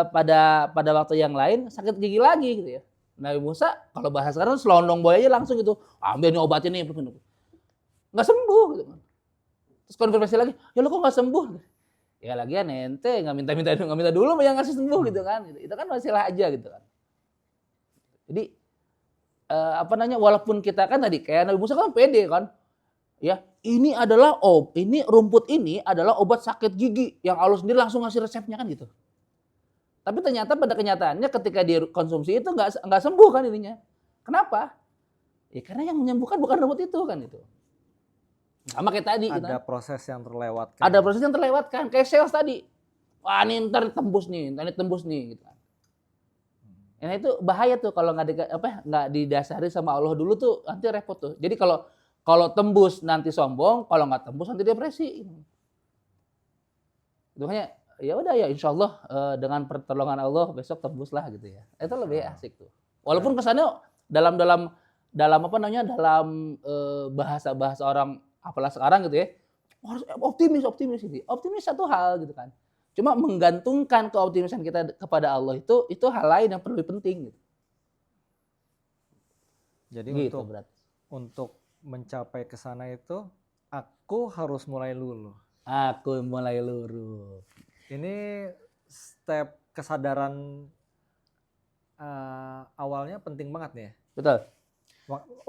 pada waktu yang lain sakit gigi lagi gitu ya. Nabi Musa kalau bahasa sekarang selondong boy aja langsung gitu. Ambil nih obatnya nih. Nggak sembuh gitu kan. Terus konfirmasi lagi, ya lo kok nggak sembuh? Ya lagian ente nggak minta dulu yang ngasih sembuh gitu kan. Itu kan wasilah aja gitu kan. Jadi walaupun kita kan tadi kayak Nabi Musa kan pede kan. Ya, ini rumput ini adalah obat sakit gigi yang Allah sendiri langsung ngasih resepnya kan gitu. Tapi ternyata pada kenyataannya ketika dikonsumsi itu nggak sembuh kan ininya. Kenapa? Ya karena yang menyembuhkan bukan rumput itu kan itu. Sama kayak tadi. Ada proses yang terlewatkan. Ada proses yang terlewatkan. Kayak sales tadi. Wah ini ntar tembus nih gitu kan. Nah itu bahaya tuh kalau nggak didasari sama Allah dulu tuh nanti repot tuh. Jadi kalau tembus nanti sombong, kalau nggak tembus nanti depresi. Itu makanya ya udah ya insya Allah dengan pertolongan Allah besok tembus lah gitu ya. Itu lebih asik tuh. Walaupun kesannya dalam bahasa orang apalah sekarang gitu ya. Harus optimis gitu. Optimis satu hal gitu kan. Cuma menggantungkan keoptimisan kita kepada Allah itu hal lain yang perlu penting gitu. Jadi gitu, untuk mencapai ke sana itu aku harus mulai luluh. Aku mulai luruh. Ini step kesadaran awalnya penting banget nih ya. Betul.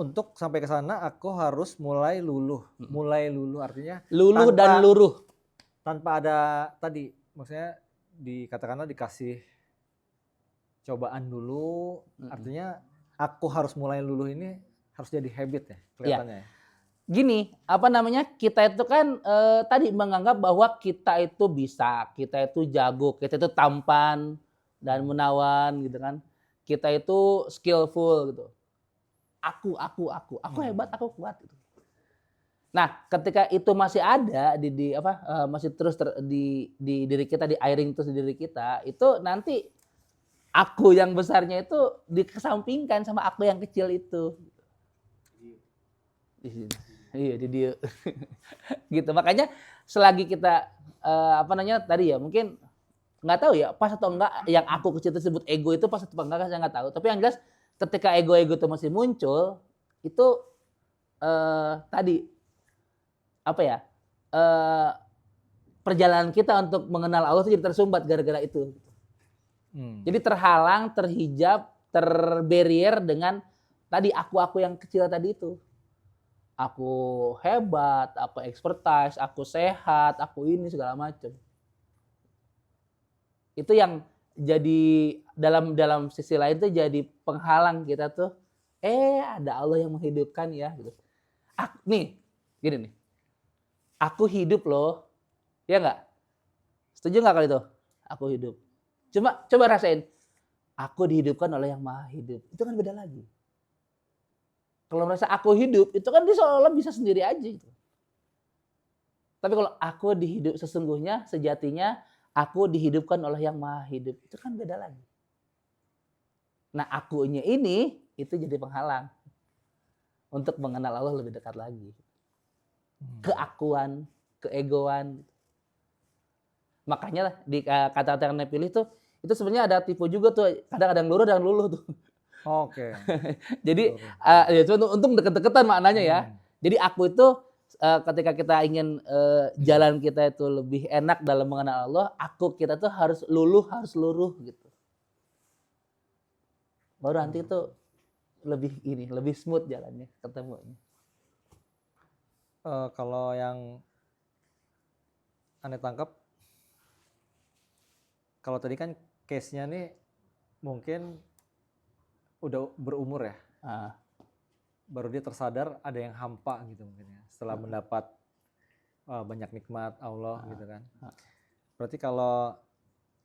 Untuk sampai ke sana aku harus mulai luluh. Mulai luluh artinya Luluh dan luruh. Tanpa ada tadi maksudnya katakanlah dikasih cobaan dulu. Artinya aku harus mulai luluh ini harus jadi habit ya kelihatannya. Ya. Gini, kita itu kan tadi menganggap bahwa kita itu bisa, kita itu jago, kita itu tampan dan menawan gitu kan. Kita itu skillful gitu. Aku hebat, aku kuat gitu. Nah, ketika itu masih ada masih terus di diri kita, di airing terus di diri kita, itu nanti aku yang besarnya itu dikesampingkan sama aku yang kecil itu. Iya di dia. Gitu. Makanya selagi kita tadi ya mungkin nggak tahu ya pas atau enggak yang aku kecil tersebut ego itu pas atau enggak saya nggak tahu. Tapi yang jelas ketika ego itu masih muncul itu tadi eh, perjalanan kita untuk mengenal Allah itu jadi tersumbat gara-gara itu. Jadi terhalang, terhijab, terbarier dengan tadi aku yang kecil tadi itu. Aku hebat, aku expertise, aku sehat, aku ini segala macam. Itu yang jadi dalam sisi lain tuh jadi penghalang kita tuh. Ada Allah yang menghidupkan ya. Gitu. Nih, gini nih. Aku hidup loh, ya nggak? Setuju nggak kalau itu? Aku hidup. Coba rasain. Aku dihidupkan oleh yang maha hidup. Itu kan beda lagi. Kalau merasa aku hidup, itu kan dia seolah-olah bisa sendiri aja. Gitu. Tapi kalau aku dihidup sesungguhnya, sejatinya, aku dihidupkan oleh yang maha hidup. Itu kan beda lagi. Nah akunya ini, itu jadi penghalang. Untuk mengenal Allah lebih dekat lagi. Keakuan, keegoan. Makanya di kata-kata yang pilih tuh, itu sebenarnya ada tipe juga tuh. Kadang-kadang luluh dan luluh tuh. Oke. Jadi ya untung deket-deketan maknanya ya. Jadi aku itu ketika kita ingin jalan kita itu lebih enak dalam mengenal Allah, kita tuh harus luruh gitu. Baru nanti itu lebih smooth jalannya ketemunya. Kalau yang aneh tangkap, kalau tadi kan case-nya nih mungkin udah berumur ya. Baru dia tersadar ada yang hampa gitu mungkin ya. Setelah mendapat banyak nikmat Allah gitu kan. Berarti kalau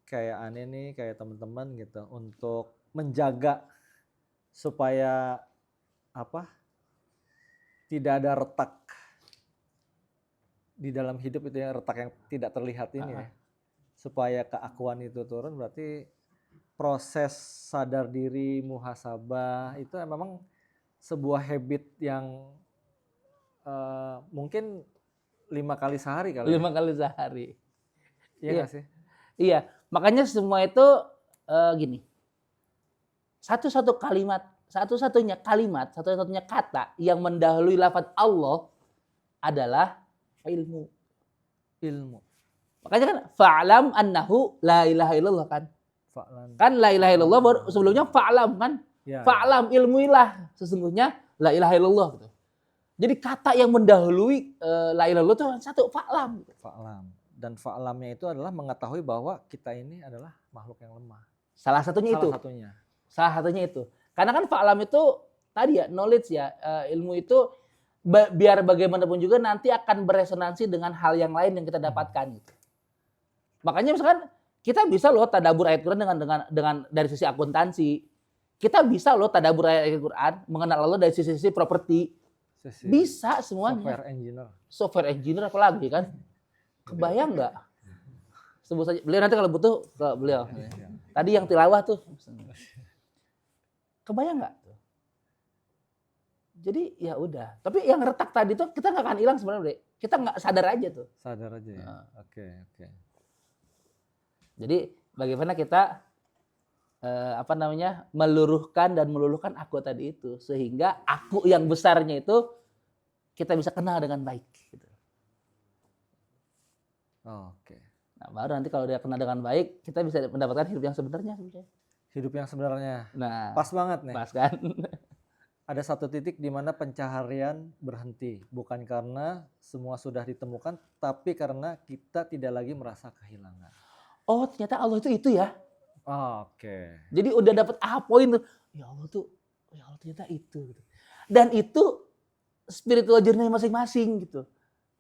kayak aneh nih, kayak teman-teman gitu, untuk menjaga supaya tidak ada retak di dalam hidup itu ya, retak yang tidak terlihat ini ya. Supaya keakuan itu turun, berarti proses sadar diri, muhasabah itu memang sebuah habit yang mungkin 5 kali sehari kali. 5 kali sehari. Iya nggak sih? Iya, makanya semua itu gini. Satu-satunya kata yang mendahului lafaz Allah adalah ilmu. Makanya kan fa'lam annahu la ilaha illallah kan. Kan la ilaha illallah baru sebelumnya fa'lam kan. Ya, fa'lam ilmuilah sesungguhnya la ilaha illallah gitu. Jadi kata yang mendahului la ilaha illallah itu satu fa'lam. Dan fa'lamnya itu adalah mengetahui bahwa kita ini adalah makhluk yang lemah. Salah satunya itu. Karena kan fa'lam itu tadi ya knowledge ya, ilmu itu biar bagaimanapun juga nanti akan beresonansi dengan hal yang lain yang kita dapatkan gitu. Makanya misalkan kita bisa loh tadabbur ayat Quran dengan dari sisi akuntansi. Kita bisa loh tadabbur ayat Quran mengenal Allah dari sisi properti. Bisa semuanya. Software engineer apalagi kan. Kebayang nggak? Sebut saja. Beliau nanti kalau butuh ke beliau. Tadi yang tilawah tuh. Kebayang nggak? Jadi ya udah. Tapi yang retak tadi tuh kita nggak akan hilang sebenarnya. Kita nggak sadar aja tuh. Sadar aja ya. Oke. Jadi bagaimana kita meluruhkan dan meluluhkan aku tadi itu sehingga aku yang besarnya itu kita bisa kenal dengan baik. Gitu. Oke. Nah baru nanti kalau dia kenal dengan baik kita bisa mendapatkan hidup yang sebenarnya. Hidup yang sebenarnya. Nah pas banget nih. Pas kan. Ada satu titik di mana pencaharian berhenti, bukan karena semua sudah ditemukan, tapi karena kita tidak lagi merasa kehilangan. Oh ternyata Allah itu ya. Oke. Jadi udah dapat poin tuh. Ya Allah ternyata itu. Dan itu spiritual journey masing-masing gitu.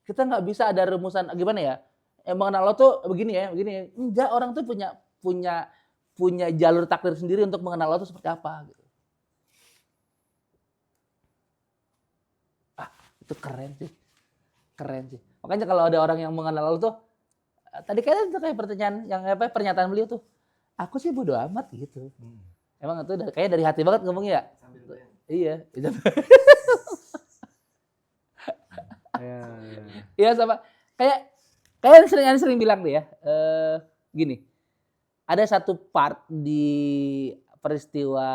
Kita nggak bisa ada rumusan gimana ya. Mengenal Allah tuh begini ya. Enggak, orang tuh punya jalur takdir sendiri untuk mengenal Allah tuh seperti apa gitu. Itu keren sih. Makanya kalau ada orang yang mengenal Allah tuh tadi kayak pertanyaan yang pernyataan beliau tuh, aku sih bodo amat gitu. Emang itu kayak dari hati banget ngomongnya ya. Iya. Iya sama. Kayak sering bilang deh ya. Gini. Ada satu part di peristiwa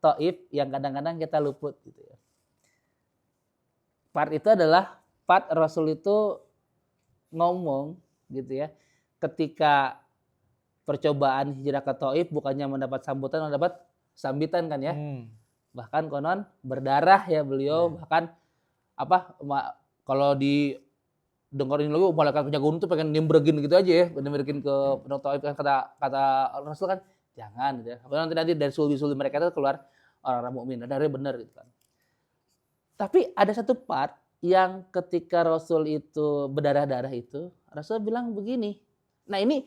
Taif yang kadang-kadang kita luput gitu ya. Part itu adalah part Rasul itu ngomong gitu ya, ketika percobaan hijrah ke Taif bukannya mendapat sambutan, mendapat sambitan kan ya. Bahkan konon berdarah ya beliau, bahkan kalau di dengerin lagi malaikat punya gunung tuh pengen nyembregin gitu aja ya, nyembregin ke penduduk Taif kan, kata Rasul kan jangan gitu ya. Nanti dari sulbi-sulbi mereka itu keluar orang-orang mukmin, dari benar gitu kan. Tapi ada satu part yang ketika Rasul itu berdarah-darah itu, Rasul bilang begini. Nah, ini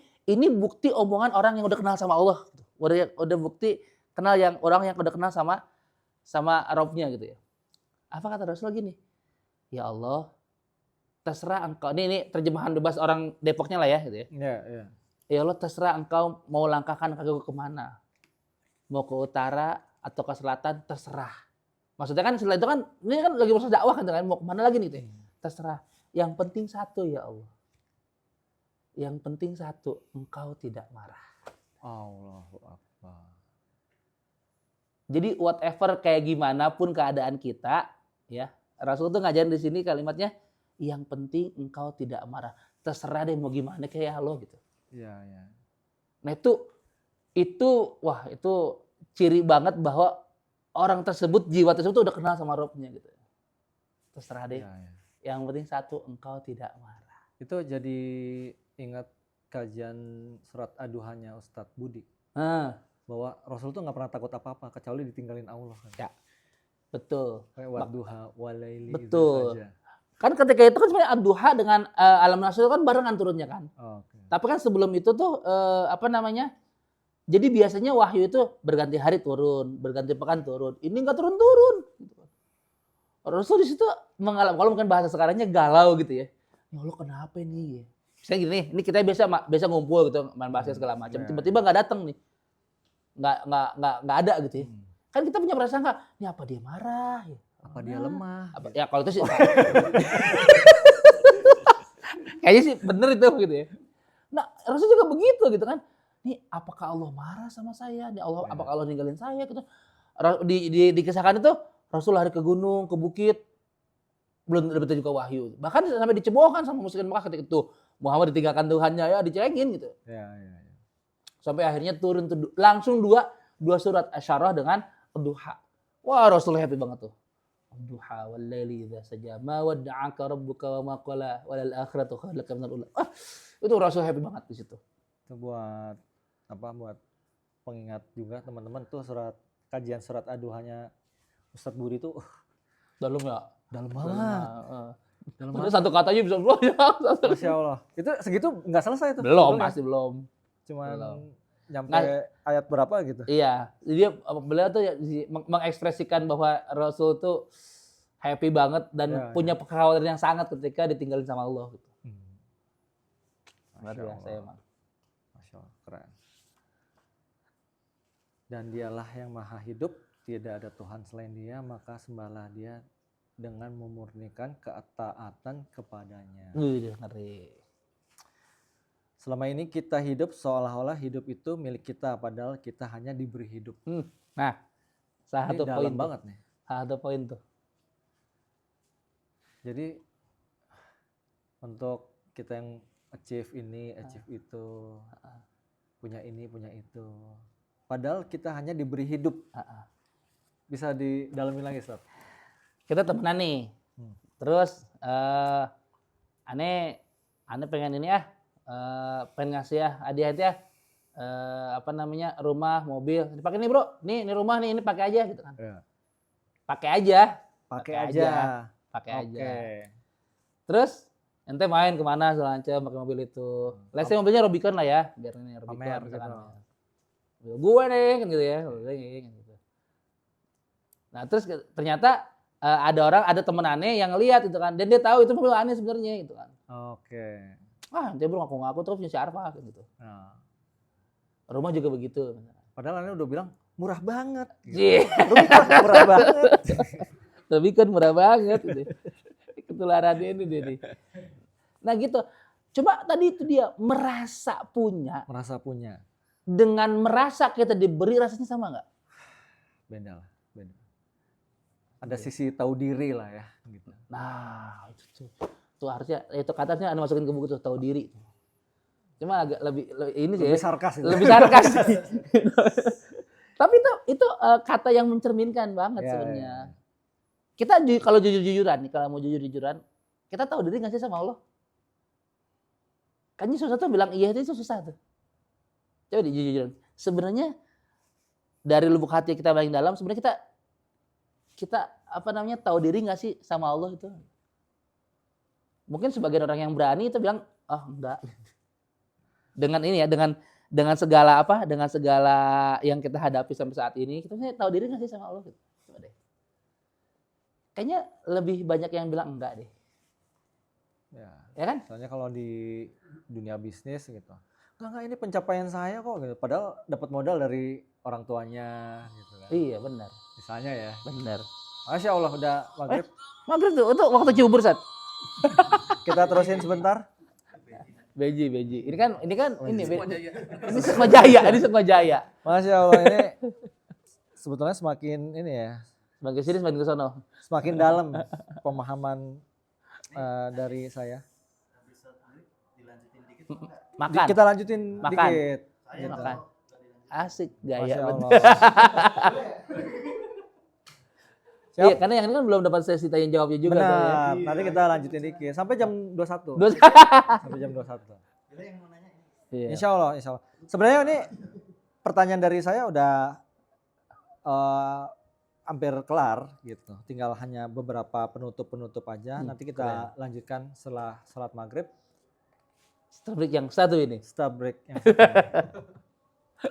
bukti omongan orang yang udah kenal sama Allah. Udah bukti kenal yang orang yang udah kenal sama Rabb-nya gitu ya. Apa kata Rasul gini? Ya Allah, terserah engkau. Ini terjemahan bebas orang Depoknya lah ya gitu ya. Iya. Ya Allah, terserah engkau mau langkahkan kakiku kemana. Mau ke utara atau ke selatan, terserah. Maksudnya kan setelah itu kan, ini kan lagi proses dakwah kan, mau kemana lagi nih gitu ya. Terserah. Yang penting satu ya Allah. Yang penting satu, engkau tidak marah. Allahu Akbar. Jadi whatever kayak gimana pun keadaan kita, ya Rasul tuh ngajarin di sini kalimatnya, yang penting engkau tidak marah. Terserah deh mau gimana kayak lo gitu. Iya. Nah itu ciri banget bahwa orang tersebut, jiwa tersebut tuh udah kenal sama Rabb-nya gitu. Terserah deh. Iya. Yang penting satu, engkau tidak marah. Itu jadi ingat kajian surat Ad-Duhanya Ustadz Budi. Bahwa Rasul tuh nggak pernah takut apa-apa kecuali ditinggalin Allah kan. Ya, betul. Kayak wadduha walaili. Betul. Gitu saja. Kan ketika itu kan sebenarnya Ad-Duha dengan Alam Nasr kan barengan turunnya kan. Okay. Tapi kan sebelum itu tuh jadi biasanya wahyu itu berganti hari turun, berganti pekan turun. Ini nggak turun-turun. Rasul di situ mengalami, kalau mungkin bahasa sekarangnya galau gitu ya. Ya Allah kenapa nih? Misalnya gini nih, ini kita biasa ngumpul gitu, main basket segala macam. Tiba-tiba nggak datang nih, nggak ada gitu ya. Kan kita punya perasaan nggak? Ini apa dia marah? Ya? Apa dia lemah? Ya kalau itu sih, kayaknya sih bener itu gitu ya. Nah Rasul juga begitu gitu kan. Nih apakah Allah marah sama saya? Nih Allah, apakah Allah ninggalin saya? Gitu. Dikisahkan itu Rasul lari ke gunung, ke bukit, belum dapat juga wahyu. Bahkan sampai dicebohkan sama musyrikin Mekah ketika itu Muhammad ditinggalkan Tuhannya, ya dicengin gitu. Ya. Sampai akhirnya turun langsung dua surat Asyarah dengan Ad-Duha. Wah Rasul happy banget tuh. Ad-Duha wal laili idza saja ma wadda'aka rabbuka wa ma qala walal akhiratu khairun laka minal ula. Itu Rasul happy banget di situ. Itu buat pengingat juga teman-teman tuh kajian surat Ad-Duhanya Ustadz Budi tuh dalam banget. Dalam satu katanya bisa Masya Allah. Itu segitu nggak selesai tuh. Belum, pasti belum. Cuman nyampe Nah, ayat berapa gitu. Iya, jadi beliau tuh mengekspresikan bahwa Rasul tuh happy banget dan punya kekhawatiran yang sangat ketika ditinggalin sama Allah gitu. Luar biasa emang. Masya Allah, keren. Dan dialah yang maha hidup, tidak ada Tuhan selain dia, maka sembahlah dia dengan memurnikan ketaatan kepadanya. Ngeri. Selama ini kita hidup seolah-olah hidup itu milik kita, padahal kita hanya diberi hidup. Nah, satu Ini poin dalam banget nih. Satu poin tuh. Jadi untuk kita yang achieve ini, achieve itu, punya ini, punya itu. Padahal kita hanya diberi hidup. Bisa didalamin lagi, Ustaz? Kita temenan nih. Terus aneh pengen ini pengen ngasih hadiah rumah, mobil. Dipakai nih, Bro. Nih rumah nih, ini pakai aja gitu kan. Iya. Pakai aja. Pakai aja. Terus ente main kemana segala macam pakai mobil itu. Let's say mobilnya Rubicon lah ya, biar ini Rubicon Pamer misalkan. gitu. Gue nih kan gitu ya, gitu. Nah, terus ternyata ada temen aneh yang lihat itu kan, dan dia tahu itu mobil aneh sebenarnya gitu kan. Oke. Ente bro ngaku-ngaku terus punya si Arfa gitu. Nah. Rumah juga begitu. Padahal aneh udah bilang murah banget. Iya. Rubicon murah banget. Rubicon murah banget gitu. Ketularan ini dia nih. Nah gitu. Coba tadi itu dia merasa punya. Dengan merasa kita diberi rasanya sama nggak? Beda lah. Ada sisi tahu diri lah ya. Gitu. Nah itu tuh. Tuh harusnya itu katanya Anda masukin ke buku tuh, tahu diri. Cuma agak lebih ini sih. Lebih sarkas itu. Lebih sarkas. Tapi itu kata yang mencerminkan banget Ya, sebenarnya. Kita kalau jujur-jujuran nih, kalau mau jujur-jujuran, kita tahu diri nggak sih sama Allah? Kan susah tuh bilang iya itu susah tuh. Coba jujur-jujuran. Sebenarnya dari lubuk hati kita paling dalam, sebenarnya kita tahu diri nggak sih sama Allah itu? Mungkin sebagian orang yang berani itu bilang, oh enggak. Dengan ini ya, dengan segala yang kita hadapi sampai saat ini, kita tahu diri nggak sih sama Allah? Coba deh. Kayaknya lebih banyak yang bilang enggak deh. Ya kan? Soalnya kalau di dunia bisnis gitu, enggak ini pencapaian saya kok gitu. Padahal dapat modal dari orang tuanya gitu kan. Iya benar. Misalnya ya. Benar. Masya Allah udah maghrib. Maghrib tuh untuk waktu cubur Sat. Kita terusin sebentar. Beji. Ini Sukma Jaya. Masya Allah ini sebetulnya semakin ini ya, Semakin sini semakin ke sono. semakin dalam pemahaman dari saya. Makan. Kita lanjutin Makan. dikit. Gitu. Makan. Asik gaya. Masya Allah. Siap. Iya, karena yang ini kan belum dapat sesi tanya jawabnya juga. Benar. Tuh, ya. Nanti kita lanjutin dikit sampai jam 21. Sampai jam 21. Iya. Insya Allah. Sebenarnya ini pertanyaan dari saya udah hampir kelar gitu. Tinggal hanya beberapa penutup aja. Nanti kita lanjutkan setelah salat maghrib. Setelah break yang satu ini. Setelah break yang satu.